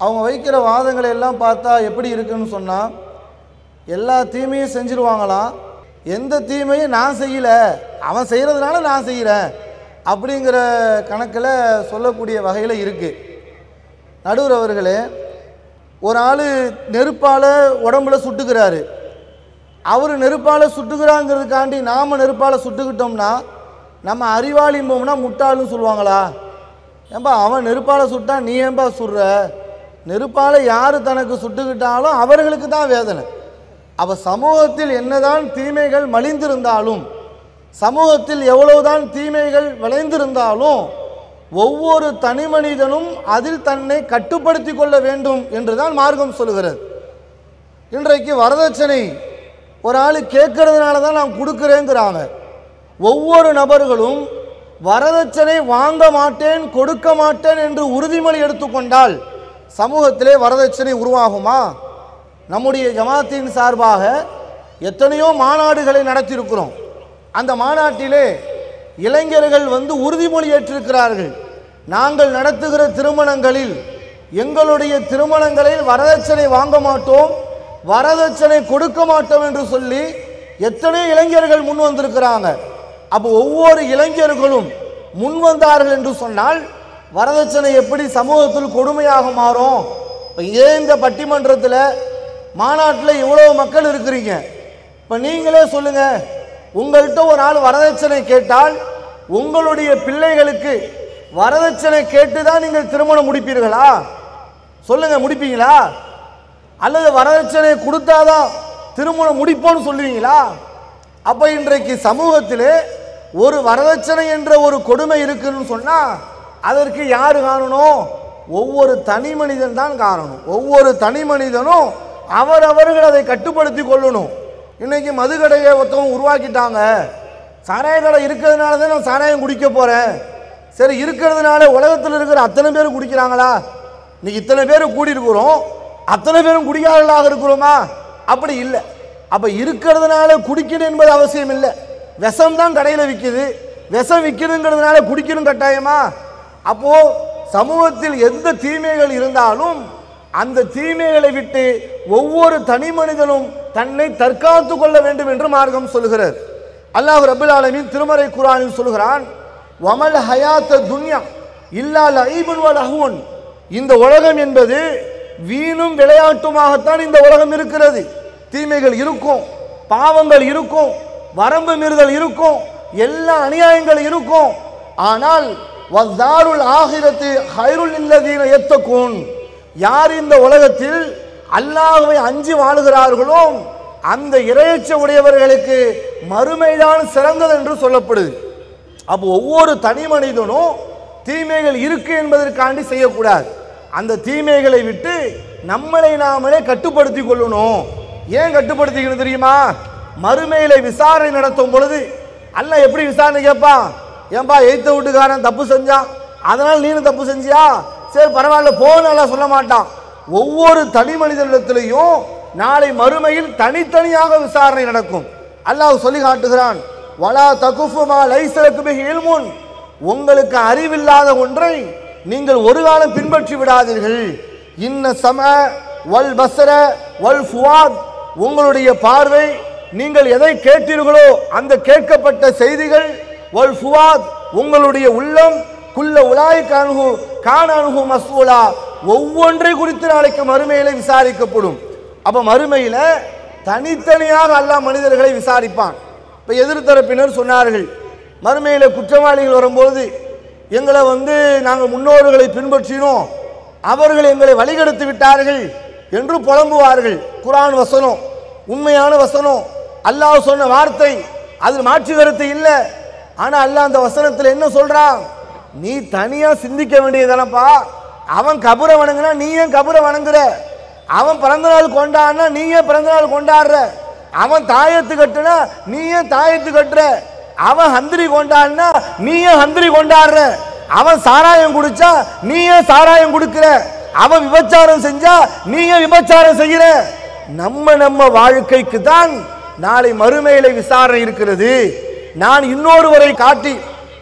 அவங்க வைக்கிற வாதங்களை எல்லாம் பார்த்தா எப்படி இருக்குன்னு சொன்னால், எல்லா தீமையும் செஞ்சிருவாங்களாம், எந்த தீமையும் நான் செய்யலை, அவன் செய்கிறதுனால நான் செய்கிறேன் அப்படிங்கிற கணக்கில் சொல்லக்கூடிய வகையில் இருக்குது. நடுவர் அவர்களே, ஒரு ஆள் நெருப்பால் உடம்புல சுட்டுக்கிறாரு. அவர் நெருப்பால் சுட்டுக்கிறாங்கிறதுக்காண்டி நாம் நெருப்பால் சுட்டுக்கிட்டோம்னா நம்ம அறிவாளிம்போம்னா முட்டாளுன்னு சொல்லுவாங்களா? ஏன்பா அவன் நெருப்பால் சுட்டா நீ ஏன்பா சுடுற? நெருப்பால் யார் தனக்கு சுட்டுக்கிட்டாலும் அவர்களுக்கு தான் வேதனை. அப்போ சமூகத்தில் என்னதான் தீமைகள் மலிந்திருந்தாலும், சமூகத்தில் எவ்வளவுதான் தீமைகள் விளைந்திருந்தாலும் ஒவ்வொரு தனி மனிதனும் அதில் தன்னை கட்டுப்படுத்தி கொள்ள வேண்டும் என்றுதான் மார்க்கம் சொல்கிறது. இன்றைக்கு வரதட்சணை ஒரு ஆள் கேட்கறதுனால தான் நான் கொடுக்குறேங்கிறாங்க. ஒவ்வொரு நபர்களும் வரதட்சணை வாங்க மாட்டேன் கொடுக்க மாட்டேன் என்று உறுதிமொழி எடுத்துக்கொண்டால் சமூகத்திலே வரதட்சணை உருவாகுமா? நம்முடைய ஜமாத்தின் சார்பாக எத்தனையோ மாநாடுகளை நடத்தியிருக்கிறோம். அந்த மாநாட்டிலே இளைஞர்கள் உறுதிமொழி ஏற்றிருக்கிறார்கள். நாங்கள் நடத்துகிற திருமணங்களில் எங்களுடைய திருமணங்களில் வரதட்சணை வாங்க மாட்டோம், வரதட்சணை கொடுக்க மாட்டோம் என்று சொல்லி எத்தனை இளைஞர்கள் முன் வந்திருக்கிறாங்க. அப்போ ஒவ்வொரு இளைஞர்களும் முன் வந்தார்கள் என்று சொன்னால் வரதட்சணை எப்படி சமூகத்தில் கொடுமையாக மாறும்? ஏன் இந்த பட்டிமன்றத்தில் மாநாட்டில் இவ்வளோ மக்கள் இருக்கிறீங்க, இப்போ நீங்களே சொல்லுங்க, உங்கள்கிட்ட ஒரு ஆள் வரதட்சணை கேட்டால் உங்களுடைய பிள்ளைகளுக்கு வரதட்சணை கேட்டு தான் நீங்கள் திருமணம் முடிப்பீர்களா? சொல்லுங்க, முடிப்பீங்களா? அல்லது வரதட்சணை கொடுத்தாதான் திருமணம் முடிப்போன்னு சொல்லுவீங்களா? அப்போ இன்றைக்கு சமூகத்திலே ஒரு வரதட்சணை என்ற ஒரு கொடுமை இருக்குன்னு சொன்னால் அதற்கு யார் காரணம்? ஒவ்வொரு தனி மனிதன் தான் காரணம். ஒவ்வொரு தனி மனிதனும் அவரவர்கள் அதை கட்டுப்படுத்தி கொள்ளணும். இன்னைக்கு மதுக்கடையை ஒருத்தவங்க உருவாக்கிட்டாங்க. சாராய கடை இருக்கிறதுனால தான் நான் சாராயம் குடிக்க போகிறேன். சரி, இருக்கிறதுனால உலகத்தில் இருக்கிற அத்தனை பேரும் குடிக்கிறாங்களா? இன்னைக்கு இத்தனை பேர் கூடியிருக்கிறோம், அத்தனை பேரும் குடிக்காதவர்களாக இருக்கிறோமா? அப்படி இல்லை. அப்போ இருக்கிறதுனால குடிக்கணும் என்பது அவசியம் இல்லை. விஷம் தான் கடையில் விற்கிது, விஷம் விற்கிதுங்கிறதுனால குடிக்கணும் கட்டாயமா? அப்போது சமூகத்தில் எந்த தீமைகள் இருந்தாலும் அந்த தீமைகளை விட்டு ஒவ்வொரு தனி மனிதனும் தன்னை தற்காத்து கொள்ள வேண்டும் என்று மார்க்கம் சொல்கிறார். அல்லாஹ் ரப்பல் ஆலமீன் திருமறை குர்ஆனில் சொல்கிறான், வமல் ஹயாத்த துன்யா இல்லா லஐபுன் வ லஹ்வுன். இந்த உலகம் என்பது வீணும் விளையாட்டுமாகத்தான் இந்த உலகம் இருக்கிறது. தீமைகள் இருக்கும், பாவங்கள் இருக்கும், வரம்பு மீறுதல் இருக்கும், எல்லா அநியாயங்கள் இருக்கும். ஆனால் வஸ்தாருல் ஆகிரத்து ஹைருல் லில்லதீன யத்தகூன். யார் இந்த உலகத்தில் அல்லாஹ்வை அஞ்சி வாழுகிறார்களோ அந்த இறையச்ச உடையவர்களுக்கு மறுமைதான் சிறந்தது என்று சொல்லப்படுது. அப்போ ஒவ்வொரு தனி மனிதனும் தீமைகள் இருக்கு என்பதற்காண்டி செய்யக்கூடாது. அந்த தீமைகளை விட்டு நம்மளை நாமளே கட்டுப்படுத்தி கொள்ளணும். ஏன் கட்டுப்படுத்திக்கணும் தெரியுமா? மறுமையில விசாரணை நடத்தும் பொழுது அல்லாஹ் எப்படி விசாரணை கேட்பான்? ஏன்பா எய்த்த வீட்டுக்காரன் தப்பு செஞ்சான், அதனால் நீனும் தப்பு செஞ்சியா, சரி பரவாயில்ல போன்னு எல்லாம் சொல்ல மாட்டான். ஒவ்வொரு தனி மனிதனிடத்திலையும் நாளை மறுமையில் தனித்தனியாக விசாரணை நடக்கும். அல்லாஹ் சொல்லி காட்டுகிறான், வலா தகுஃபு மா லைஸ லக பிஹி இல்முன். உங்களுக்கு அறிவில்லாத ஒன்றை நீங்கள் ஒரு காலம் பின்பற்றி விடாதீர்கள். இன்ன சம வல் பஸர வல் ஃபுவாத். உங்களுடைய பார்வை, நீங்கள் எதை கேட்டீர்களோ அந்த கேட்கப்பட்ட செய்திகள், வல் ஃபுவாத் உங்களுடைய உள்ளம், குல்ல உலாய் கான்ஹு கானஹு மஸ்ஊலா. ஒவ்வொன்றை குறித்து நாளைக்கு மறுமையில விசாரிக்கப்படும். அப்ப மறுமையில தனித்தனியாக அல்லாஹ் மனிதர்களை விசாரிப்பான். இப்ப எதிர்த்தரப்பினர் சொன்னார்கள், மறுமையில குற்றவாளிகள் வரும்போது எங்களை நாங்கள் முன்னோர்களை பின்பற்றினோம், அவர்கள் எங்களை வழிகெடுத்து விட்டார்கள் என்று புலம்புவார்கள். குர்ஆன் வசனம், உண்மையான வசனம், அல்லாஹ் சொன்ன வார்த்தை, அது மாற்று கருத்து இல்லை. ஆனா அல்லாஹ் அந்த வசனத்தில் என்ன சொல்றான்? நீ தனியா சிந்திக்க வேண்டியதானப்பா. அவன் கபரை வணங்குனா நீ ஏன் கபரை வணங்குற? அவன் பிறந்த நாள் கொண்டாடுனா நீ ஏன் பிறந்த நாள் கொண்டாடுற? அவன் தாயத்து கட்டுனா நீ ஏன் தாயத்து கட்டுற? அவன் ஹந்திரி கொண்டாடுனா நீ ஏன் ஹந்திரி கொண்டாடுற? அவன் சாராயம் குடிச்சா நீ ஏன் சாராயம் குடுக்கிற? அவன் விபச்சாரம் செஞ்சா நீ ஏன் விபச்சாரம் செய்கிற? நம்ம வாழ்க்கைக்கு தான் நாளை மறுமையில விசாரணை இருக்கிறது. நான் இன்னொருவரை காட்டி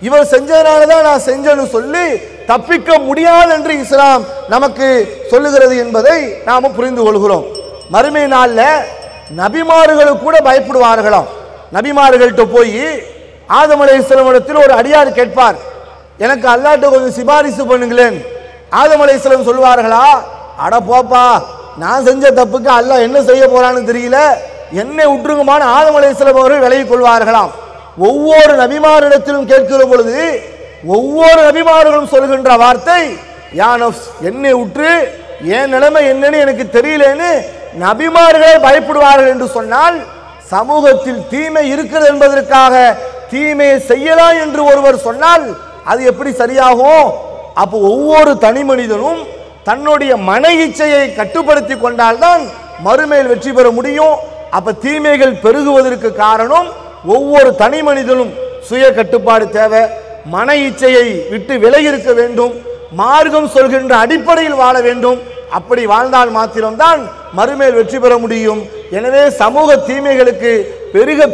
இவர் செஞ்சதுனால தான் நான் செஞ்சேன்னு சொல்லி தப்பிக்க முடியாது என்று இஸ்லாம் நமக்கு சொல்லுகிறது என்பதை நாம புரிந்து கொள்கிறோம். மறுமை நாள்ல நபிமார்களுக்கு கூட பயப்படுவார்களாம். நபிமார்கள்ட்ட போய் ஆதம் அலைஹிஸ்ஸலாம் இடத்தில் ஒரு அடியார் கேட்பார், எனக்கு அல்லாஹ்ட்ட கொஞ்சம் சிபாரிசு பண்ணுங்களேன். ஆதம் அலைஹிஸ்ஸலாம் சொல்வார்களா, அட போப்பா, நான் செஞ்ச தப்புக்கு அல்லாஹ் என்ன செய்ய போறான்னு தெரியல, என்னை விட்டுருங்கமான ஆதம் அலைஹிஸ்ஸலாம் அவர்கள் விலகிக் கொள்வார்களாம். ஒவ்வொரு நபிமாரிடத்திலும் கேட்கிற பொழுது ஒவ்வொரு நபிமார்களும் சொல்கின்ற வார்த்தை, யா நஃப்ஸ், என்னை விட்டு என் நிலைமை என்னன்னு எனக்கு தெரியலன்னு நபிமார்களே பயப்படுவார்கள் என்று சொன்னால், சமூகத்தில் தீமை இருக்கிறது என்பதற்காக தீமையை செய்யலாம் என்று ஒருவர் சொன்னால் அது எப்படி சரியாகும்? அப்போ ஒவ்வொரு தனி மனிதனும் தன்னுடைய மன இச்சையை கட்டுப்படுத்தி கொண்டால்தான் மறுமையில் வெற்றி பெற முடியும். அப்ப தீமைகள் பெருகுவதற்கு காரணம் ஒவ்வொரு தனி மனிதனும் சுய கட்டுப்பாடு தேவை, மன இச்சையை விட்டு விலகி இருக்க வேண்டும், மார்க்கம் சொல்கின்ற அடிப்படையில் வாழ வேண்டும். அப்படி வாழ்ந்தால் மாத்திரம்தான் மறுமையில் வெற்றி பெற முடியும். எனவே சமூக தீமைகளுக்கு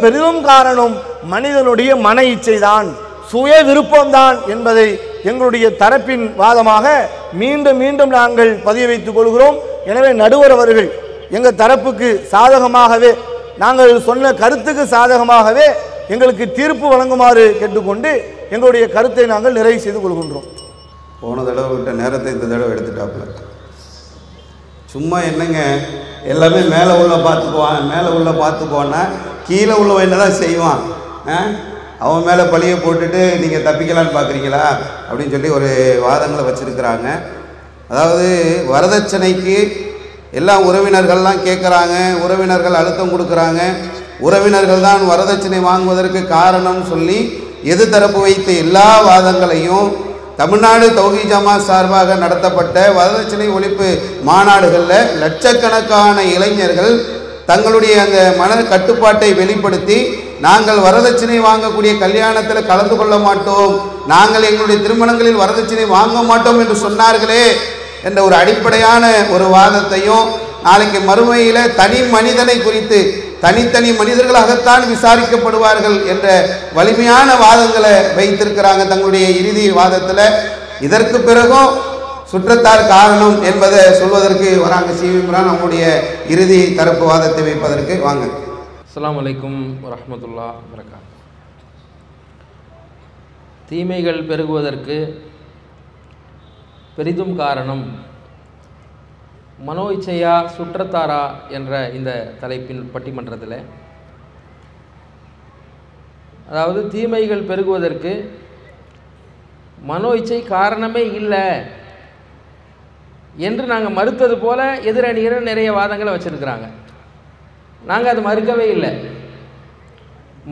பெரிதும் காரணம் மனிதனுடைய மன இச்சை தான், சுய விருப்பம்தான் என்பதை எங்களுடைய தரப்பின் வாதமாக மீண்டும் மீண்டும் நாங்கள் பதிய வைத்துக் கொள்கிறோம். எனவே நடுவர் அவர்கள் எங்கள் தரப்புக்கு சாதகமாகவே, நாங்கள் சொன்ன கருத்துக்கு சாதகமாகவே எங்களுக்கு தீர்ப்பு வழங்குமாறு கேட்டுக்கொண்டு எங்களுடைய கருத்தை நாங்கள் நிறைவு செய்து கொள்கின்றோம். போன தடவை விட்ட நேரத்தை இந்த தடவை எடுத்துட்டாப்புல. சும்மா என்னங்க எல்லாமே மேலே உள்ள பார்த்துக்குவான், மேலே உள்ள பார்த்துக்குவான்னா கீழே உள்ளவன் என்ன தான் செய்வான்? அவன் மேலே பழியை போட்டுட்டு நீங்கள் தப்பிக்கலான்னு பார்க்குறீங்களா அப்படின்னு சொல்லி ஒரு வாதங்களை வச்சுருக்கிறாங்க. அதாவது வரதட்சணைக்கு எல்லாம் உறவினர்கள்லாம் கேட்குறாங்க, உறவினர்கள் அழுத்தம் கொடுக்குறாங்க, உறவினர்கள் தான் வரதட்சணை வாங்குவதற்கு காரணம் சொல்லி எது தரப்பு வைத்த எல்லா வாதங்களையும் தமிழ்நாடு தௌஹீத் ஜமாத் சார்பாக நடத்தப்பட்ட வரதட்சணை ஒழிப்பு மாநாடுகளில் லட்சக்கணக்கான இளைஞர்கள் தங்களுடைய அந்த மன கட்டுப்பாட்டை வெளிப்படுத்தி, நாங்கள் வரதட்சணை வாங்கக்கூடிய கல்யாணத்தில் கலந்து கொள்ள மாட்டோம், நாங்கள் எங்களுடைய திருமணங்களில் வரதட்சணை வாங்க மாட்டோம் என்று சொன்னார்களே என்ற ஒரு அடிப்படையான ஒரு வாதத்தையும், நாளைக்கு மறுமையில் தனி மனிதனை குறித்து தனித்தனி மனிதர்களாகத்தான் விசாரிக்கப்படுவார்கள் என்ற வலிமையான வாதங்களை வைத்திருக்கிறாங்க தங்களுடைய இறுதி வாதத்தில். இதற்கு பிறகும் சுற்றத்தார் காரணம் என்பதை சொல்வதற்கு வராங்க சிவி இம்ரான் அவங்களுடைய இறுதி தரப்பு வாதத்தை வைப்பதற்கு. வாங்க. அஸ்ஸலாமு அலைக்கும் வரஹ்மத்துல்லாஹி வபரகாத்துஹு. தீமைகள் பெருகுவதற்கு பெரிதும் காரணம் மனோ இச்சையா சுற்றத்தாரா என்ற இந்த தலைப்பின் பட்டிமன்றத்தில், அதாவது தீமைகள் பெருகுவதற்கு மனோ இச்சை காரணமே இல்லை என்று நாங்கள் மறுத்தது போல எதிரணியர் நிறைய வாதங்களை வச்சுருக்கிறாங்க. நாங்கள் அது மறுக்கவே இல்லை.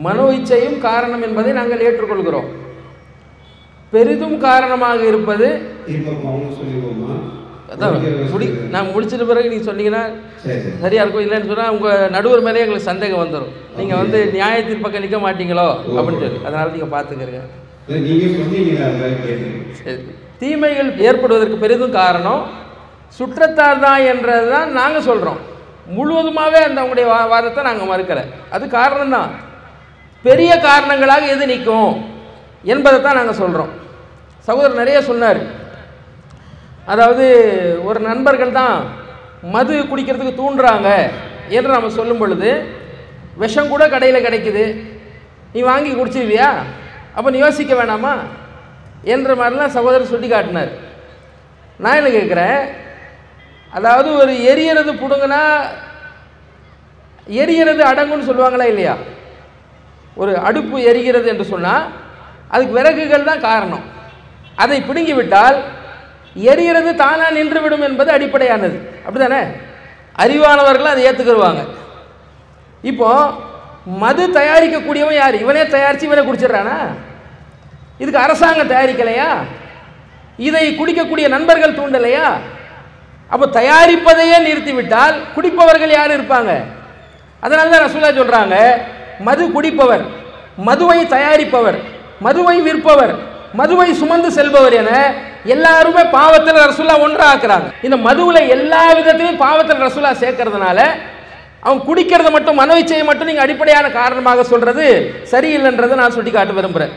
மனோ இச்சையும் காரணம் என்பதை நாங்கள் ஏற்றுக்கொள்கிறோம். பெரிதும் காரணமாக இருப்பது அதான் நான் முடிச்சிட்ட பிறகு நீங்கள் சொன்னீங்கன்னா சரியா இருக்கும். இல்லைன்னு சொன்னால் உங்கள் நடுவர் மேலே எங்களுக்கு சந்தேகம் வந்துடும், நீங்கள் வந்து நியாயத்தின் பக்கம் நிற்க மாட்டீங்களோ அப்படின்னு சொல்லி. அதனால் நீங்கள் பார்த்துக்கிறீங்க. சரி, தீமைகள் ஏற்படுவதற்கு பெரிதும் காரணம் சுற்றத்தார் தான் என்றது தான் நாங்கள் சொல்கிறோம். முழுவதுமாகவே அந்த அவங்களுடைய வாதத்தை நாங்கள் மறுக்கலை. அது காரணம்தான், பெரிய காரணங்களாக எது நிற்கும் என்பதை தான் நாங்கள் சொல்கிறோம். சகோதரர் நிறைய சொன்னார். அதாவது ஒரு நண்பர்கள் தான் மது குடிக்கிறதுக்கு தூண்டுறாங்க என்று நம்ம சொல்லும் பொழுது, விஷம் கூட கடையில் கிடைக்குது, நீ வாங்கி குடிச்சிருவியா, அப்போ நீ யோசிக்க வேணாமா என்ற மாதிரிலாம் சகோதரர் சொல்லி காட்டினார். நான் என்ன கேட்குறேன், அதாவது ஒரு எரியறது பிடுங்கினா எரியறது அடங்குன்னு சொல்லுவாங்களா இல்லையா? ஒரு அடுப்பு எரிகிறது என்று சொன்னால் அதுக்கு விறகுகள் தான் காரணம். அதை பிடுங்கி விட்டால் எரியறது தானாக நின்றுவிடும் என்பது அடிப்படையானது. அப்படிதானே? அறிவானவர்கள் அதை ஏற்றுக்கிடுவாங்க. இப்போ மது தயாரிக்கக்கூடியவன் யார்? இவனே தயாரித்து இவனே குடிச்சிடறானா? இதுக்கு அரசாங்கம் தயாரிக்கலையா? இதை குடிக்கக்கூடிய நண்பர்கள் தூண்டலையா? அப்போ தயாரிப்பதையே நிறுத்திவிட்டால் குடிப்பவர்கள் யார் இருப்பாங்க? அதனால தான் ரசூலுல்லாஹ் சொல்றாங்க, மது குடிப்பவர், மதுவை தயாரிப்பவர், மதுவை விற்பவர், மதுவை சுமந்து செல்பவர் என எல்லாருமே பாவத்தில் ரசூலுல்லாஹ் ஒன்றாக்குறாங்க. இந்த மதுவுல எல்லா விதத்திலையும் பாவத்தில் ரசூலுல்லாஹ் சேர்க்கறதுனால அவன் குடிக்கிறத மட்டும் மனோ இச்சையை மட்டும் நீங்க அடிப்படையான காரணமாக சொல்றது சரியில்லைன்றதை நான் சுட்டி காட்ட விரும்புகிறேன்.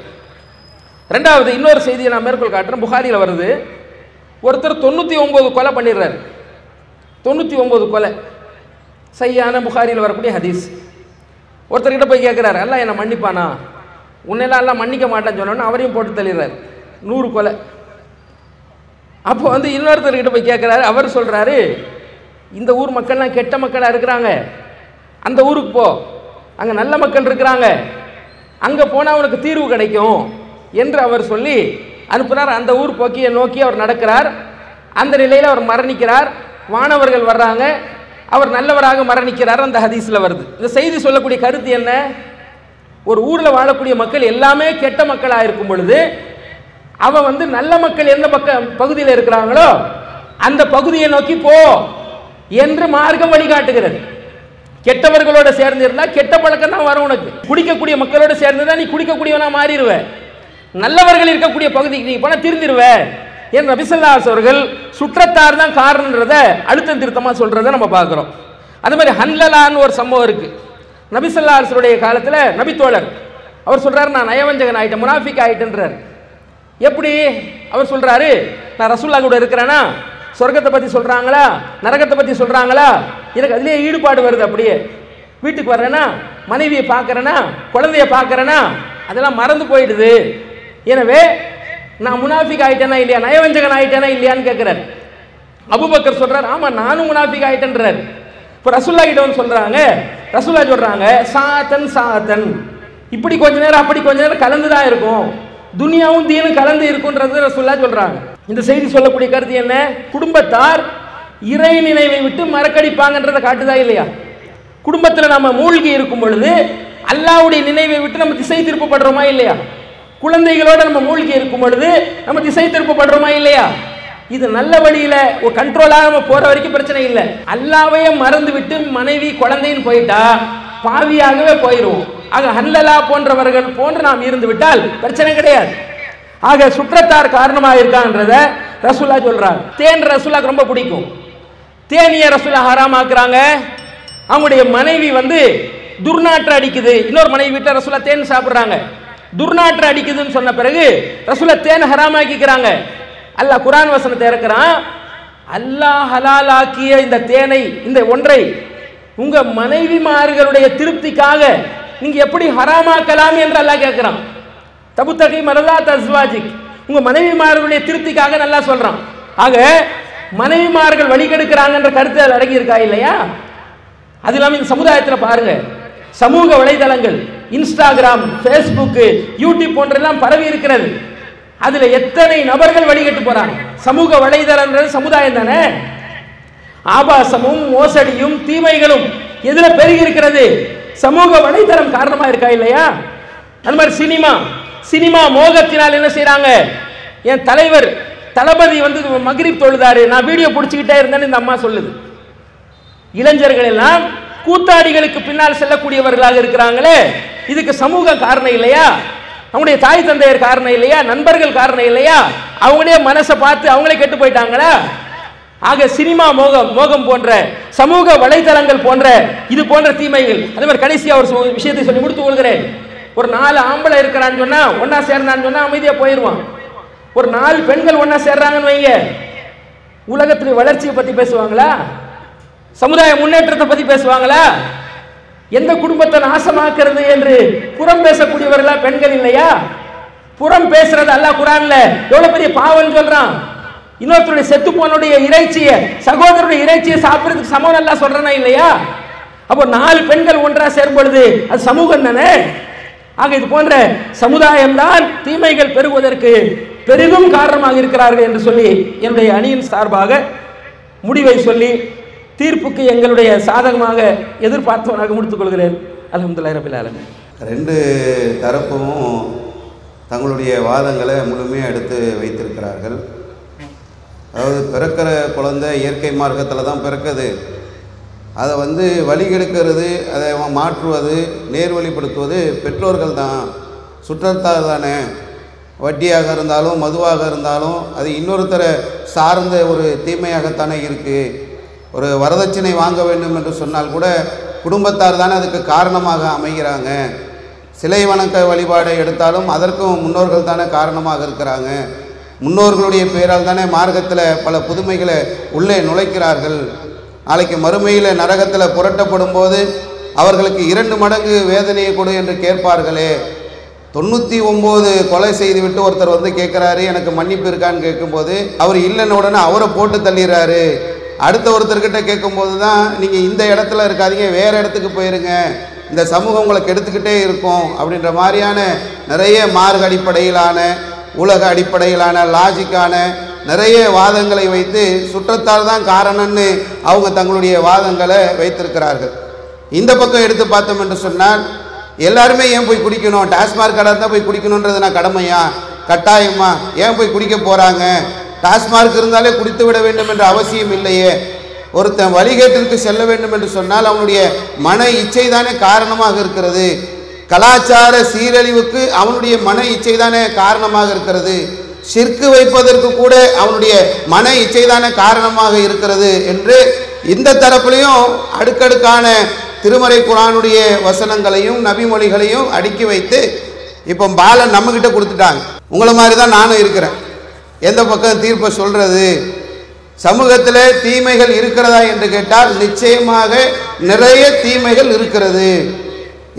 ரெண்டாவது இன்னொரு செய்தியை நான் மேற்கோள் காட்டுறேன். புகாரியில் வருது, ஒருத்தர் 99 கொலை பண்ணிடுறாரு. 99 கொலை சையான புகாரியில் வரக்கூடிய ஹதீஸ். ஒருத்தர்கிட்ட போய் கேட்குறாரு, அல்லா என்னை மன்னிப்பானா? உன்னெல்லாம் எல்லாம் மன்னிக்க மாட்டேன்னு சொன்னோன்னு அவரையும் போட்டு தள்ளிடுறாரு. 100 கொலை. அப்போ இன்னொருத்தர்கிட்ட போய் கேட்குறாரு. அவர் சொல்கிறாரு, இந்த ஊர் மக்கள்லாம் கெட்ட மக்களாக இருக்கிறாங்க, அந்த ஊருக்கு போ, அங்கே நல்ல மக்கள் இருக்கிறாங்க, அங்கே போனால் அவனுக்கு தீர்வு கிடைக்கும் என்று அவர் சொல்லி அனுப்புகிறார். அந்த ஊர் போக்கியை நோக்கி அவர் நடக்கிறார். அந்த நிலையில் அவர் மரணிக்கிறார். வானவர்கள் வர்றாங்க, அவர் நல்லவராக மரணிக்கிறார். அந்த ஹதீஸில் வருது. இந்த செய்தி சொல்லக்கூடிய கருத்து என்ன? ஒரு ஊரில் வாழக்கூடிய மக்கள் எல்லாமே கெட்ட மக்களாக இருக்கும் பொழுது அவன் நல்ல மக்கள் எந்த பகுதியில் இருக்கிறாங்களோ அந்த பகுதியை நோக்கி போ என்று மார்க்கம் வழிகாட்டுகிறது. கெட்டவர்களோட சேர்ந்து இருந்தா கெட்ட பழக்கம் தான் வரும் உனக்கு. குடிக்கக்கூடிய மக்களோட சேர்ந்துதான் நீ குடிக்கக்கூடியவனா மாறிடுவ. நல்லவர்கள் இருக்கக்கூடிய பகுதிக்கு நீ போனா திருந்திருவ என்று நபி ஸல்லல்லாஹு அலைஹி அவர்கள் சுற்றத்தார் தான் காரணம்ன்றத அழுத்தம் திருத்தமா சொல்றதை நம்ம பார்க்கிறோம். அதே மாதிரி ஹன்லலான்னு ஒரு சம்பவம் இருக்கு. நபி ஸல்லல்லாஹு அலைஹி வஸல்லம் காலத்துல நபி தோழர் அவர் சொல்றாரு, நான் நயவஞ்சகன் ஆயிட்டேன், முனாஃபிக் ஆயிட்டேன்றார். எப்படி? அவர் சொல்றாரு, நான் ரசூலுல்லாஹ் கூட இருக்கிறேனா, சொர்க்கத்தை பத்தி சொல்றாங்களா, நரகத்தை பத்தி சொல்றாங்களா, எனக்கு அதுலயே ஈடுபாடு வருது. அப்படியே வீட்டுக்கு வர்றேனா, மனைவியை பார்க்கறேனா, குழந்தைய பார்க்கறேனா, அதெல்லாம் மறந்து போயிடுது. எனவே நான் முனாஃபிக் ஆயிட்டேனா இல்லையா, நயவஞ்சகன் ஆயிட்டேனா இல்லையான்னு கேட்கிறார். அபூபக்கர் சொல்றாரு, ஆமா நானும் முனாஃபிக் ஆயிட்டேன்றார். இப்போ ரசூலுல்லாஹ் கிட்ட சொல்றாங்க, ரசூலுல்லாஹ் சொல்றாங்க, சாத்தன் சாத்தன், இப்படி கொஞ்ச நேரம் அப்படி கொஞ்ச நேரம் கலந்துதான் இருக்கும், துனியாவும் தீனும் கலந்து இருக்கும்ன்றது ரசூலுல்லாஹ் சொல்றாங்க. இந்த செய்தி சொல்லக்கூடிய கருத்து என்ன? குடும்பத்தார் இறை நினைவை விட்டு மறக்கடிப்பாங்கன்றதை காட்டுதா இல்லையா? குடும்பத்தில் நம்ம மூழ்கி இருக்கும் பொழுது அல்லாஹ்வுடைய நினைவை விட்டு நம்ம திசை திருப்பப்படுறோமா இல்லையா? குழந்தைகளோட நம்ம மூழ்கி இருக்கும் பொழுது நம்ம திசை திருப்பப்படுறோமா இல்லையா? இது நல்ல வழியில ஒரு கண்ட்ரோலாக நம்ம போற வரைக்கும் பிரச்சனை இல்லை. அல்லாஹ்வையே மறந்து விட்டு மனைவி குழந்தைன்னு போயிட்டா பாவியாகவே போயிடுவோம். ஆக ஹன்லலா போன்றவர்கள் போன்று நாம் இருந்து விட்டால் பிரச்சனை கிடையாது. ஆக சுற்றத்தார் காரணமாக இருக்கான்றத ரசூலுல்லாஹ் சொல்றாங்க. தேன் ரசூலுல்லாஹ்க்கு ரொம்ப பிடிக்கும். தேனிய ரசூலுல்லாஹ் ஹராமாக்குறாங்க. அவங்களுடைய மனைவி துர்நாற்றம் அடிக்குது, இன்னொரு மனைவி வீட்டில் ரசூலுல்லாஹ் தேன் சாப்பிடுறாங்க, துர்நாற்றம் அடிக்குதுன்னு சொன்ன பிறகு ரசூலுல்லாஹ் தேன் ஹராமாக்கிக்கிறாங்க. அல்லாஹ் குர்ஆன் வசனத்தை இறக்குறான், அல்லாஹ் ஹலாலாக்கிய இந்த தேனை, இந்த ஒன்றை உங்க மனைவிமார்களுடைய திருப்திக்காக நீங்க எப்படி ஹராமாக்கலாம் என்று அல்லாஹ் கேட்கிறான். தபுத்தகி மரதாத் அஸ்வாஜிக், உங்க மனைவிமார்களுடைய திருப்திக்காக நல்லா சொல்றான். ஆக மனைவிமார்கள் வழிகெடுக்கிறாங்கன்ற கருத்து அதில் அடங்கி இருக்கா இல்லையா? அது இல்லாமல் இந்த சமுதாயத்தில் பாருங்க, சமூக வலைதளங்கள் இன்ஸ்டாகிராம், ஃபேஸ்புக், யூடியூப் போன்றெல்லாம் பரவி இருக்கிறது. அதுல எத்தனை நபர்கள் வழிகட்டு போறாங்க. சமூக வலைதளம்ன்றது சமுதாயம் தானே. ஆபாசமும் மோசடியும் தீமைகளும் எதுல பெருகி இருக்கிறது? சமூக வலைதளம் காரணமா இருக்கா இல்லையா? அது மாதிரி சினிமா மோகத்தினால் என்ன செய்யறாங்க? என் தலைவர் தளபதி மக்ரிப் தொழுதாரு, நான் வீடியோ பிடிச்சிக்கிட்டே இருந்தேன்னு இந்த அம்மா சொல்லுது. இளைஞர்கள் எல்லாம் கூத்தாடிகளுக்கு பின்னால் செல்லக்கூடியவர்களாக இருக்கிறாங்களே, இதுக்கு சமூகம் காரணம் இல்லையா? அவங்களுடைய தாய் தந்தையர் காரணம் இல்லையா? நண்பர்கள் காரணம் இல்லையா? அவங்களே மனசை பார்த்து அவங்களே கெட்டு போயிட்டாங்களா? ஆக சினிமா மோகம் போன்ற சமூக வலைதளங்கள் போன்ற இது போன்ற தீமைகள். அதே மாதிரி கடைசியா ஒரு விஷயத்தை சொல்லி முடித்து கொள்கிறேன். ஒரு 4 ஆம்பளை இருக்கிறான்னு சொன்னா, ஒன்னா சேர்ந்தான்னு சொன்னா அமைதியா போயிடுவான். ஒரு 4 பெண்கள் ஒன்னா சேர்றாங்கன்னு வைங்க, உலகத்துடைய வளர்ச்சியை பத்தி பேசுவாங்களா? சமுதாய முன்னேற்றத்தை பத்தி பேசுவாங்களா? எந்த குடும்பத்தை நாசமாக்குறது என்று புறம் பேசக்கூடியவர்களா பெண்கள் இல்லையா? புறம் பேசுறது அல்லாஹ் குர்ஆன்ல எவ்வளவு பெரிய பாவம் சொல்றான். இன்னொருத்தருடைய செத்து போனுடைய இறைச்சியை, சகோதரருடைய இறைச்சியை சாப்பிடுறதுக்கு சமம் அல்லாஹ் சொல்றானா இல்லையா? அப்போ 4 பெண்கள் ஒன்றா சேரும் பொழுது அது சமூகம் தானே. ஆக இது போன்ற சமுதாயம் தான் தீமைகள் பெருகுவதற்கு பெரிதும் காரணமாக இருக்கிறார்கள் என்று சொல்லி என்னுடைய அணியின் சார்பாக முடிவை சொல்லி தீர்ப்புக்கு எங்களுடைய சாதகமாக எதிர்பார்த்தவனாக முடித்துக் கொள்கிறேன். அல்ஹம்துலில்லாஹி ரப்பில் ஆலமீன். ரெண்டு தரப்பும் தங்களுடைய வாதங்களை முழுமையாக எடுத்து வைத்திருக்கிறார்கள். அதாவது பிறக்கிற குழந்தை இயற்கை மார்க்கத்தில் தான் பிறக்குது, அதை வழிகெடுக்கிறது, அதை மாற்றுவது, நேர்வழிப்படுத்துவது பெற்றோர்கள் தான், சுற்றத்தார் தானே. வட்டியாக இருந்தாலும் மதுவாக இருந்தாலும் அது இன்னொருத்தரை சார்ந்த ஒரு தீமையாகத்தானே இருக்குது. ஒரு வரதட்சணை வாங்க வேண்டும் என்று சொன்னால் கூட குடும்பத்தார் தானே அதுக்கு காரணமாக அமைகிறாங்க. சிலை வணக்க வழிபாடை எடுத்தாலும் அதற்கும் முன்னோர்கள் தானே காரணமாக இருக்கிறாங்க. முன்னோர்களுடைய பெயரால் தானே மார்க்கத்தில் பல புதுமைகளை உள்ளே நுழைக்கிறார்கள். நாளைக்கு மறுமையில் நரகத்தில் புரட்டப்படும் போது அவர்களுக்கு 2 மடங்கு வேதனையை கொடு என்று கேட்பார்களே. 99 கொலை செய்துவிட்டு ஒருத்தர் கேட்குறாரு, எனக்கு மன்னிப்பு இருக்கான்னு கேட்கும்போது அவர் இல்லைன்னு உடனே அவரை போட்டு தள்ளிடுறாரு. அடுத்த ஒருத்தர்கிட்ட கேட்கும்போது தான் நீங்கள் இந்த இடத்துல இருக்காதீங்க, வேறு இடத்துக்கு போயிருங்க, இந்த சமூகம் உங்களை கெடுத்துக்கிட்டே இருக்கும் அப்படின்ற மாதிரியான நிறைய மார்க்க அடிப்படையிலான உலக அடிப்படையிலான லாஜிக்கான நிறைய வாதங்களை வைத்து சுற்றத்தால் தான் காரணம்னு அவங்க தங்களுடைய வாதங்களை வைத்திருக்கிறார்கள். இந்த பக்கம் எடுத்து பார்த்தோம் என்று சொன்னால் எல்லாருமே ஏன் போய் குடிக்கணும், டாஸ்மாக் கடை தான் போய் குடிக்கணுன்றது நான் கடமையா கட்டாயமா, ஏன் போய் குடிக்க போகிறாங்க, டாஸ்மாக் இருந்தாலே குடித்து விட வேண்டும் என்ற அவசியம் இல்லையே. ஒருத்தன் வழிகேட்டிற்கு செல்ல வேண்டும் என்று சொன்னால் அவனுடைய மன இச்சை தானே காரணமாக இருக்கிறது. கலாச்சார சீரழிவுக்கு அவனுடைய மன இச்சை தானே காரணமாக இருக்கிறது. ஷிர்க்கு வைப்பதற்கு கூட அவனுடைய மன இச்சை தானே காரணமாக இருக்கிறது என்று இந்த தரப்புலையும் அடுக்கடுக்கான திருமறை குர்ஆனுடைய வசனங்களையும் நபிமொழிகளையும் அடுக்கி வைத்து இப்போ பாலன் நம்மகிட்ட கொடுத்துட்டாங்க. உங்களை மாதிரி தான் நானும் இருக்கிறேன். எந்த பக்கம் தீர்ப்பை சொல்றது? சமூகத்தில் தீமைகள் இருக்கிறதா என்று கேட்டால் நிச்சயமாக நிறைய தீமைகள் இருக்கிறது.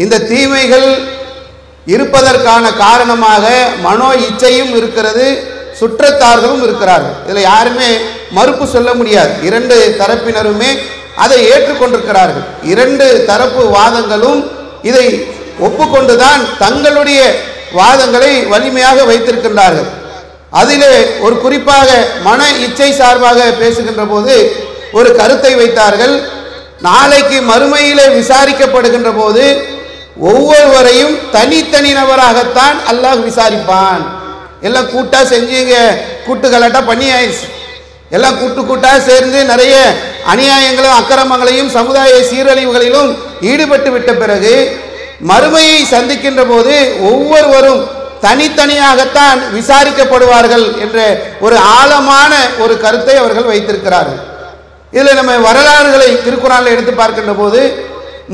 இந்த தீமைகள் இருப்பதற்கான காரணமாக மனோ இச்சையும் இருக்கிறது, சுற்றத்தார்களும் இருக்கிறார்கள். இதில் யாருமே மறுப்பு சொல்ல முடியாது. 2 தரப்பினருமே அதை ஏற்றுக்கொண்டிருக்கிறார்கள். 2 தரப்பு வாதங்களும் இதை ஒப்புக்கொண்டுதான் தங்களுடைய வாதங்களை வலிமையாக வைத்திருக்கின்றார்கள். அதிலே ஒரு குறிப்பாக மன இச்சை சார்பாக பேசுகின்ற போது ஒரு கருத்தை வைத்தார்கள். நாளைக்கு மறுமையிலே விசாரிக்கப்படுகின்ற போது ஒவ்வொருவரையும் தனித்தனி நபராகத்தான் அல்லாஹ் விசாரிப்பான். எல்லாம் கூட்டா செஞ்சீங்க, கூட்டு கலாட்டா பண்ணி ஆயிடுச்சு, எல்லாம் கூட்டா சேர்ந்து நிறைய அநியாயங்களும் அக்கிரமங்களையும் சமுதாய சீரழிவுகளிலும் ஈடுபட்டு விட்ட பிறகு மறுமையை சந்திக்கின்ற போது ஒவ்வொருவரும் தனித்தனியாகத்தான் விசாரிக்கப்படுவார்கள் என்ற ஒரு ஆழமான ஒரு கருத்தை அவர்கள் வைத்திருக்கிறார்கள். இதில் நம்ம வரலாறுகளை திருக்குர்ஆனில் எடுத்து பார்க்கின்ற போது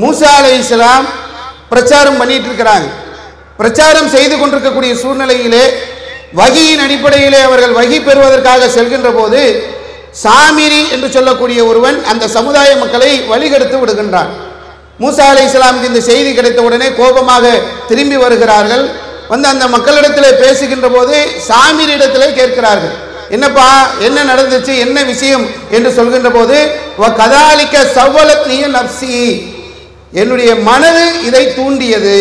மூசா அலைஹிஸ்ஸலாம் பிரச்சாரம் பண்ணிட்டு இருக்கிறாங்க. பிரச்சாரம் செய்து கொண்டிருக்கக்கூடிய சூழ்நிலையிலே வகியின் அடிப்படையிலே அவர்கள் வகி பெறுவதற்காக செல்கின்ற போது சாமிரி என்று சொல்லக்கூடிய ஒருவன் அந்த சமுதாய மக்களை வழிகெடுத்து விடுகின்றான். மூசா அலைஹிஸ்ஸலாமுக்கு இந்த செய்தி கிடைத்த உடனே கோபமாக திரும்பி வருகிறார்கள். அந்த மக்களிடத்தில் பேசுகின்ற போது சாமிரி இடத்திலே கேட்கிறார்கள், என்னப்பா என்ன நடந்துச்சு, என்ன விஷயம் என்று சொல்கின்ற போது கதாலிக்க சவ்வலத்னிய நப்சி, என்னுடைய மனது இதை தூண்டியது,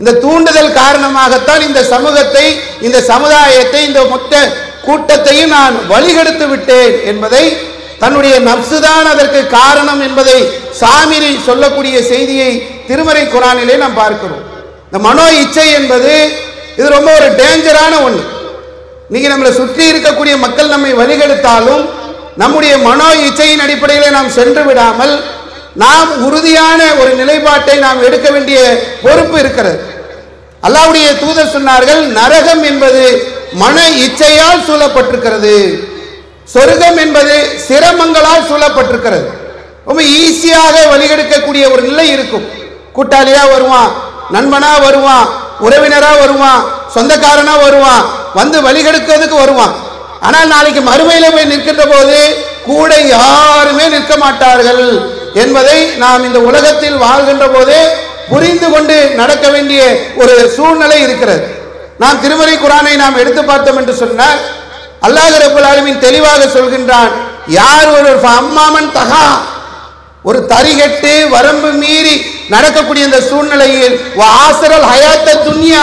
இந்த தூண்டுதல் காரணமாகத்தான் இந்த சமூகத்தை இந்த சமுதாயத்தை இந்த மொத்த கூட்டத்தையும் நான் வழிகெடுத்து விட்டேன் என்பதை, தன்னுடைய நப்சுதான் அதற்கு காரணம் என்பதை சாமிரி சொல்லக்கூடிய செய்தியை திருமறை குர்ஆனிலே நாம் பார்க்கிறோம். இந்த மனோ இச்சை என்பது இது ரொம்ப ஒரு டேஞ்சரான ஒன்று. இன்னைக்கு நம்மளை சுற்றி இருக்கக்கூடிய மக்கள் நம்மை வழிகெடுத்தாலும் நம்முடைய மனோ இச்சையின் அடிப்படையில் நாம் சென்று விடாமல் நாம் உறுதியான ஒரு நிலைப்பாட்டை நாம் எடுக்க வேண்டிய பொறுப்பு இருக்கிறது. அல்லாஹ்வுடைய தூதர் சொன்னார்கள், நரகம் என்பது மன இச்சையால் சூழப்பட்டிருக்கிறது, சொர்க்கம் என்பது சிரமங்களால் சூழப்பட்டிருக்கிறது. ரொம்ப ஈஸியாக வழிகெடுக்கக்கூடிய ஒரு நிலை இருக்கும். கூட்டாளியா வருவான், நண்பனா வருவான், உறவினரா வருவான், சொந்தக்காரனா வருவான், வழிகெடுக்கிறதுக்கு வருவான். ஆனால் நாளைக்கு மறுமையில போய் நிற்கின்ற போது கூட யாருமே நிற்க மாட்டார்கள் என்பதை நாம் இந்த உலகத்தில் வாழ்கின்ற போதே புரிந்து கொண்டு நடக்க வேண்டிய ஒரு சூழ்நிலை இருக்கிறது. நாம் திருமறை குர்ஆனை நாம் எடுத்து பார்த்தோம் என்று சொன்னால் அல்லாஹ் ரப்பல் ஆலமீன் தெளிவாக சொல்கின்றான், யார் ஒரு அம்மாமன் தகா, ஒரு தரிகட்டு வரம்பு மீறி நடக்கக்கூடிய இந்த சூழ்நிலையில் ஆசரல் ஹயாத்த துன்யா,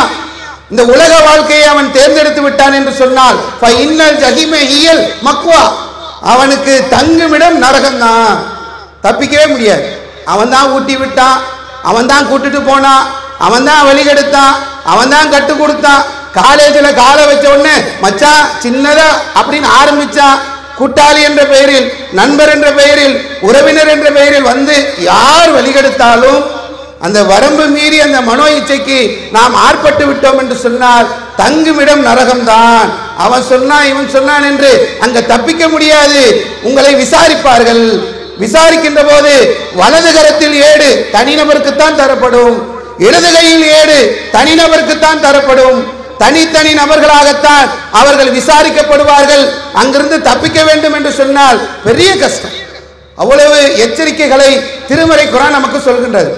இந்த உலக வாழ்க்கையை அவன் தேர்ந்தெடுத்து விட்டான் என்று சொன்னால் இன்னல் ஜஹீம ஹியல் மக்வா, அவனுக்கு தங்குமிடம் நரகம் தான், தப்பிக்கவே முடியாது. அவன் தான் ஊட்டி விட்டான், அவன் தான் கூட்டிட்டு போனான், அவன் தான் வழிகெடுத்தான், அவன் தான் கட்டு கொடுத்தான். காலேஜில் காலை வச்ச உடனே மச்சான் சின்னதா அப்படின்னு ஆரம்பிச்சான். கூட்டாளி என்ற பெயரில், நண்பர் என்ற பெயரில், உறவினர் என்ற பெயரில் வந்து யார் வழிகெடுத்தாலும் அந்த வரம்பு மீறி அந்த மனோ இச்சைக்கு நாம் ஆட்பட்டு விட்டோம் என்று சொன்னால் தங்குமிடம் நரகம்தான். அவன் சொன்னான் இவன் சொன்னான் என்று அங்க தப்பிக்க முடியாது. உங்களை விசாரிப்பார்கள். விசாரிக்கின்ற போது வலது கரத்தில் ஏடு தனிநபருக்குத்தான் தரப்படும், இடது கையில் ஏடு தனிநபருக்குத்தான் தரப்படும். தனித்தனி நபர்களாகத்தான் அவர்கள் விசாரிக்கப்படுவார்கள். அங்கிருந்து தப்பிக்க வேண்டும் என்று சொன்னால் பெரிய கஷ்டம். அவ்வளவு எச்சரிக்கைகளை திருமறை குர்ஆன் நமக்கு சொல்கின்றது.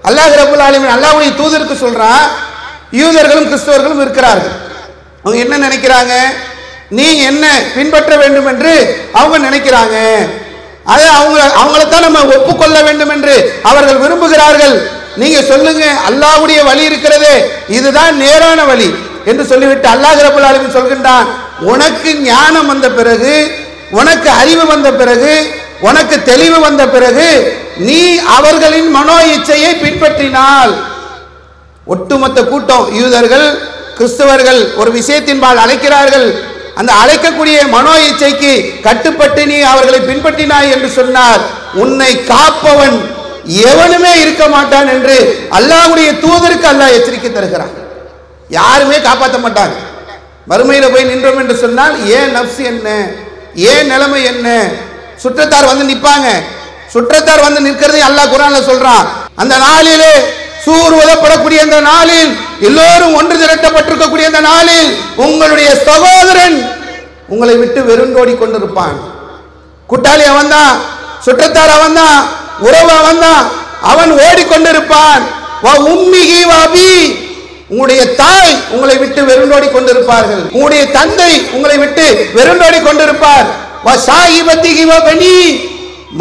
அல்லாஹ் ரப்பல் ஆலமீன் அல்லாஹ்வுடைய தூதருக்கு சொல்றான், யூதர்களும் கிறிஸ்தவர்களும் இருக்கிறார்கள். அவங்க என்ன நினைக்கிறாங்க, நீ என்ன பின்பற்ற வேண்டும் என்று அவங்க நினைக்கிறாங்க. அதை அவங்களைத்தான் நம்ம ஒப்புக்கொள்ள வேண்டும் என்று அவர்கள் விரும்புகிறார்கள். நீங்க சொல்லுங்க, அல்லாஹ்வுடைய வழி இருக்கிறதே இதுதான் நேரான வழி என்று சொல்லிவிட்டு அல்லாஹ் ரப்பல் ஆலமீன் சொல்கின்றான், உனக்கு ஞானம் வந்த பிறகு, உனக்கு அறிவு வந்த பிறகு, உனக்கு தெளிவு வந்த பிறகு நீ அவர்களின் மனோ இச்சையை பின்பற்றினால், ஒட்டுமொத்த கூட்டம் யூதர்கள் கிறிஸ்தவர்கள் ஒரு விஷயத்தின்பால் அழைக்கிறார்கள், அந்த அழைக்கக்கூடிய மனோ இச்சைக்கு கட்டுப்பட்டு நீ அவர்களை பின்பற்றினாய் என்று சொன்னால் உன்னை காப்பவன் எவனுமே இருக்க மாட்டான் என்று அல்லாஹ்வுடைய தூதருக்கு அல்லாஹ் எச்சரிக்கை தருகிறான். யாருமே காப்பாற்ற மாட்டாங்க. மறுமையில போய் நின்றோம் என்று சொன்னால் ஏன் நப்சு என்ன, ஏன் நிலைமை என்ன, சுற்றத்தார் வந்து நிற்பாங்க. சுற்றத்தார் வந்து நிற்கிறதை அல்லாஹ் குர்ஆன்ல சொல்றான். அந்த நாளிலே சூர் உதப்படக்கூடிய அந்த நாளில், எல்லோரும் ஒன்று திரட்டப்பட்டிருக்கக்கூடிய அந்த நாளில் உங்களுடைய சகோதரன் உங்களை விட்டு வெறுண்டோடி கொண்டிருப்பான். கூட்டாளி அவன் தான், சுற்றத்தார் அவன் தான், உறவு அவன் தான், அவன் ஓடிக்கொண்டிருப்பான். உம்மிஹி வபி, உங்களுடைய தாய் உங்களை விட்டு வெறுண்டோடி கொண்டிருப்பார்கள், உங்களுடைய தந்தை உங்களை விட்டு வெறுண்டோடி கொண்டிருப்பார்.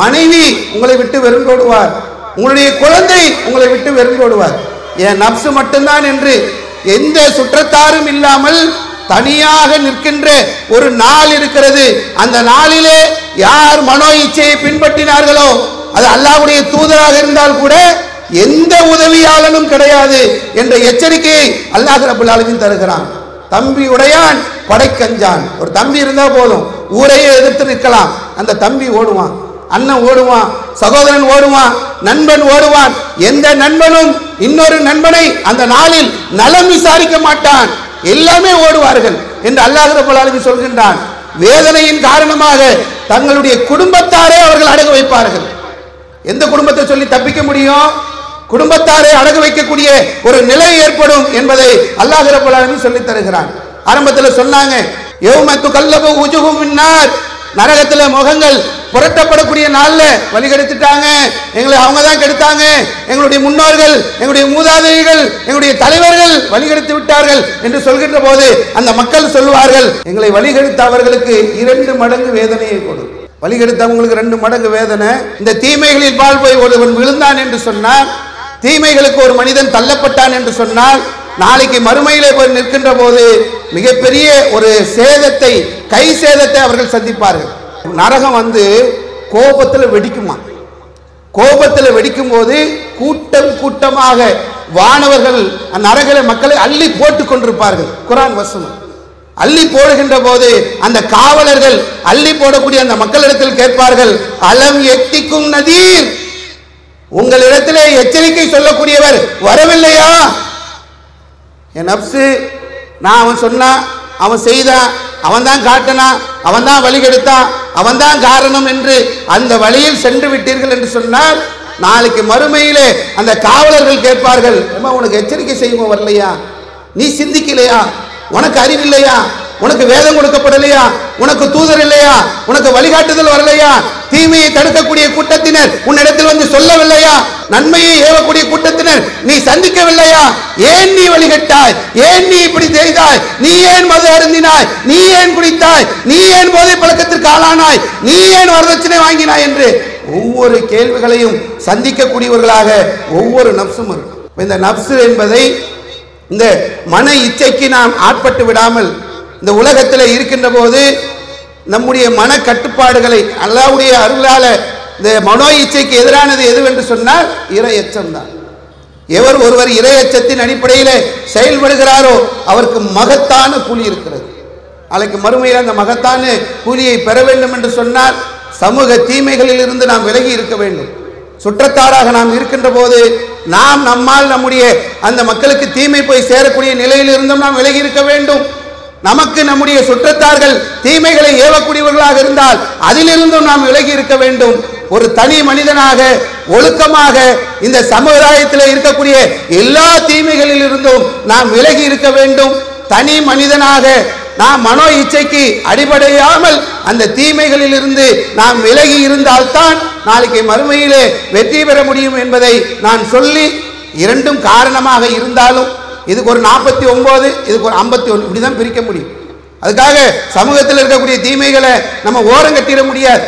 மனைவி உங்களை விட்டு வெறுண்டோடுவார், உங்களுடைய குழந்தை உங்களை விட்டு வெறுண்டோடுவார். என் நப்சு மட்டும்தான் என்று எந்த சுற்றத்தாரும் இல்லாமல் தனியாக நிற்கின்ற ஒரு நாள் இருக்கிறது. அந்த நாளிலே யார் மனோ இச்சையை பின்பற்றினார்களோ, அது அல்லாஹ்வுடைய தூதராக இருந்தால் கூட எந்த உதவியாளனும் கிடையாது என்ற எச்சரிக்கையை அல்லாஹ் ரப்பல் ஆலமீன் தருகிறான். தம்பி உடையான் படைக்கஞ்சான். ஒரு தம்பி இருந்தா போதும், ஊரையே எதிர்த்து நிற்கலாம். அந்த தம்பி ஓடுவான், அண்ணன் ஓடுவான், சகோதரன் ஓடுவான், நண்பன் ஓடுவான். எந்த நண்பனும் இன்னொரு நண்பனை அந்த நாளில் நலம் விசாரிக்க மாட்டான், எல்லாமே ஓடுவார்கள் என்று அல்லாஹ் ரப்பல் ஆலமீன் சொல்கின்றான். வேதனையின் காரணமாக தங்களுடைய குடும்பத்தாரே அவர்கள் அடகு வைப்பார்கள். எந்த குடும்பத்தை சொல்லி தப்பிக்க முடியும்? குடும்பத்தாரை அடகு வைக்கக்கூடிய ஒரு நிலை ஏற்படும் என்பதை அல்லாஹ் ரப்பல் ஆலமீன் சொல்லி தருகிறான். ஆரம்பத்தில் சொன்னாங்க, யௌம துகல்லபு உஜுஹும் மின்னார், நரகத்துல முகங்கள் புரட்டப்படக்கூடிய நாள்ல வழிகெடுத்துட்டாங்க, எங்களை அவங்க தான் கெடுத்தாங்க, எங்களுடைய முன்னோர்கள், எங்களுடைய மூதாதையர்கள், எங்களுடைய தலைவர்கள் வழிகெடுத்து விட்டார்கள் என்று சொல்கின்ற போது அந்த மக்கள் சொல்வார்கள், எங்களை வழிகெடுத்த அவர்களுக்கு 2 மடங்கு வேதனையை கொடு. வழிகெடுத்தவங்களுக்கு 2 மடங்கு வேதனை. இந்த தீமைகளில் பால் போய் ஒருவன் விழுந்தான் என்று சொன்னால், தீமைகளுக்கு ஒரு மனிதன் தள்ளப்பட்டான் என்று சொன்னால், நாளைக்கு மறுமையிலே போய் நிற்கின்ற போது மிகப்பெரிய ஒரு சேதத்தை, கை சேதத்தை அவர்கள் சந்திப்பார்கள். நரகம் வந்து கோபத்தில் வெடிக்குமா? கோபத்தில் வெடிக்கும் போது கூட்டம் கூட்டமாக வானவர்கள் நரகல மக்களை அள்ளி போட்டுக் கொண்டிருப்பார்கள். குர்ஆன் வசனம். அள்ளி போடுகின்ற போது அந்த காவலர்கள் அள்ளி போடக்கூடிய அந்த மக்களிடத்தில் கேட்பார்கள், அலம் எத்திக்கும் நதீர், உங்களிடத்திலே எச்சரிக்கை சொல்லக்கூடியவர் வரவில்லையா? என் நப்சு, நான் அவன் சொன்னான், அவன் செய்தான், அவன் தான் காட்டினான், அவன் தான் வழிகெடுத்தான், அவன் தான் காரணம் என்று அந்த வழியில் சென்று விட்டீர்கள் என்று சொன்னால், நாளைக்கு மறுமையிலே அந்த காவலர்கள் கேட்பார்கள், உனக்கு எச்சரிக்கை செய்வோம் வரலையா? நீ சிந்திக்கலையா? உனக்கு அறிவில்லையா? உனக்கு வேதம் கொடுக்கப்படலையா? உனக்கு தூதர் இல்லையா? உனக்கு வழிகாட்டுதல் வரலையா? தீமையை தடுக்கக்கூடிய கூட்டத்தினர் உன்னிடத்தில் வந்து சொல்லவில்லையா? நன்மையை ஏவக்கூடிய கூட்டத்தினர் நீ சந்திக்கவில்லையா? ஏன் நீ வழிகட்டாய்? ஏன் நீ இப்படி செய்தாய்? நீ ஏன் மது அருந்தினாய்? நீ ஏன் குடித்தாய்? நீ ஏன் போதை பழக்கத்திற்கு ஆளானாய்? நீ ஏன் வரதட்சணை வாங்கினாய் என்று ஒவ்வொரு கேள்விகளையும் சந்திக்கக்கூடியவர்களாக ஒவ்வொரு நப்சும் இருக்கும். இந்த நப்சு என்பதை, இந்த மன இச்சைக்கு நாம் ஆட்பட்டு விடாமல் இந்த உலகத்தில் இருக்கின்ற போது நம்முடைய மன கட்டுப்பாடுகளை அல்லாஹ்வுடைய அருளால, இந்த மனோ இச்சைக்கு எதிரானது எதுவென்று சொன்னால் இறை எச்சம் தான். எவர் ஒருவர் இறையச்சத்தின் அடிப்படையில் செயல்படுகிறாரோ அவருக்கு மகத்தான கூலி இருக்கிறது. நாளைக்கு மறுமையில் அந்த மகத்தான கூலியை பெற வேண்டும் என்று சொன்னால் சமூக தீமைகளில் இருந்து நாம் விலகி இருக்க வேண்டும். சுற்றத்தாராக நாம் இருக்கின்ற போது நாம் நம்மால் நம்முடைய அந்த மக்களுக்கு தீமை போய் சேரக்கூடிய நிலையில் இருந்தும் நாம் விலகி இருக்க வேண்டும். நமக்கு நம்முடைய சுற்றத்தார்கள் தீமைகளை ஏவக்கூடியவர்களாக இருந்தால் அதிலிருந்தும் நாம் விலகி இருக்க வேண்டும். ஒரு தனி மனிதனாக ஒழுக்கமாக இந்த சமுதாயத்தில் இருக்கக்கூடிய எல்லா தீமைகளில் இருந்தும் நாம் விலகி இருக்க வேண்டும். தனி மனிதனாக நாம் மனோ இச்சைக்கு அடிபடையாமல் அந்த தீமைகளில் இருந்து நாம் விலகி இருந்தால்தான் நாளைக்கு மறுமையிலே வெற்றி பெற முடியும் என்பதை நான் சொல்லி, இரண்டும் காரணமாக இருந்தாலும் இதுக்கு ஒரு 49 இதுக்கு ஒரு 51 இப்படிதான் பிரிக்க முடியும். அதுக்காக சமூகத்தில் இருக்கக்கூடிய தீமைகளை நம்ம ஓரங்கட்டிட முடியாது.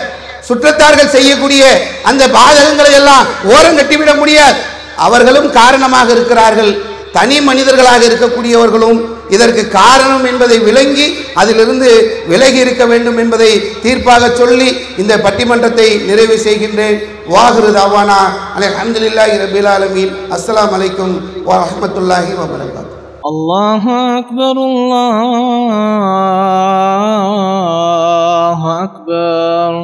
சுற்றத்தார்கள் செய்யக்கூடிய அந்த பாதகங்களை எல்லாம் ஓரங்கட்டிவிட முடியாது. அவர்களும் காரணமாக இருக்கிறார்கள். தனி மனிதர்களாக இருக்கக்கூடியவர்களும் இதற்கு காரணம் என்பதை விளங்கி அதிலிருந்து விலகி இருக்க வேண்டும் என்பதை தீர்ப்பாக சொல்லி இந்த பட்டிமன்றத்தை நிறைவு செய்கின்றேன். வாஹிரு தாவானா அல்ஹம்துலில்லாஹி ரப்பில் ஆலமீன். அஸ்ஸலாமு அலைக்கும் வ ரஹ்மத்துல்லாஹி வ பரகாத்துஹு. அல்லாஹு அக்பர் அல்லாஹு அக்பர்.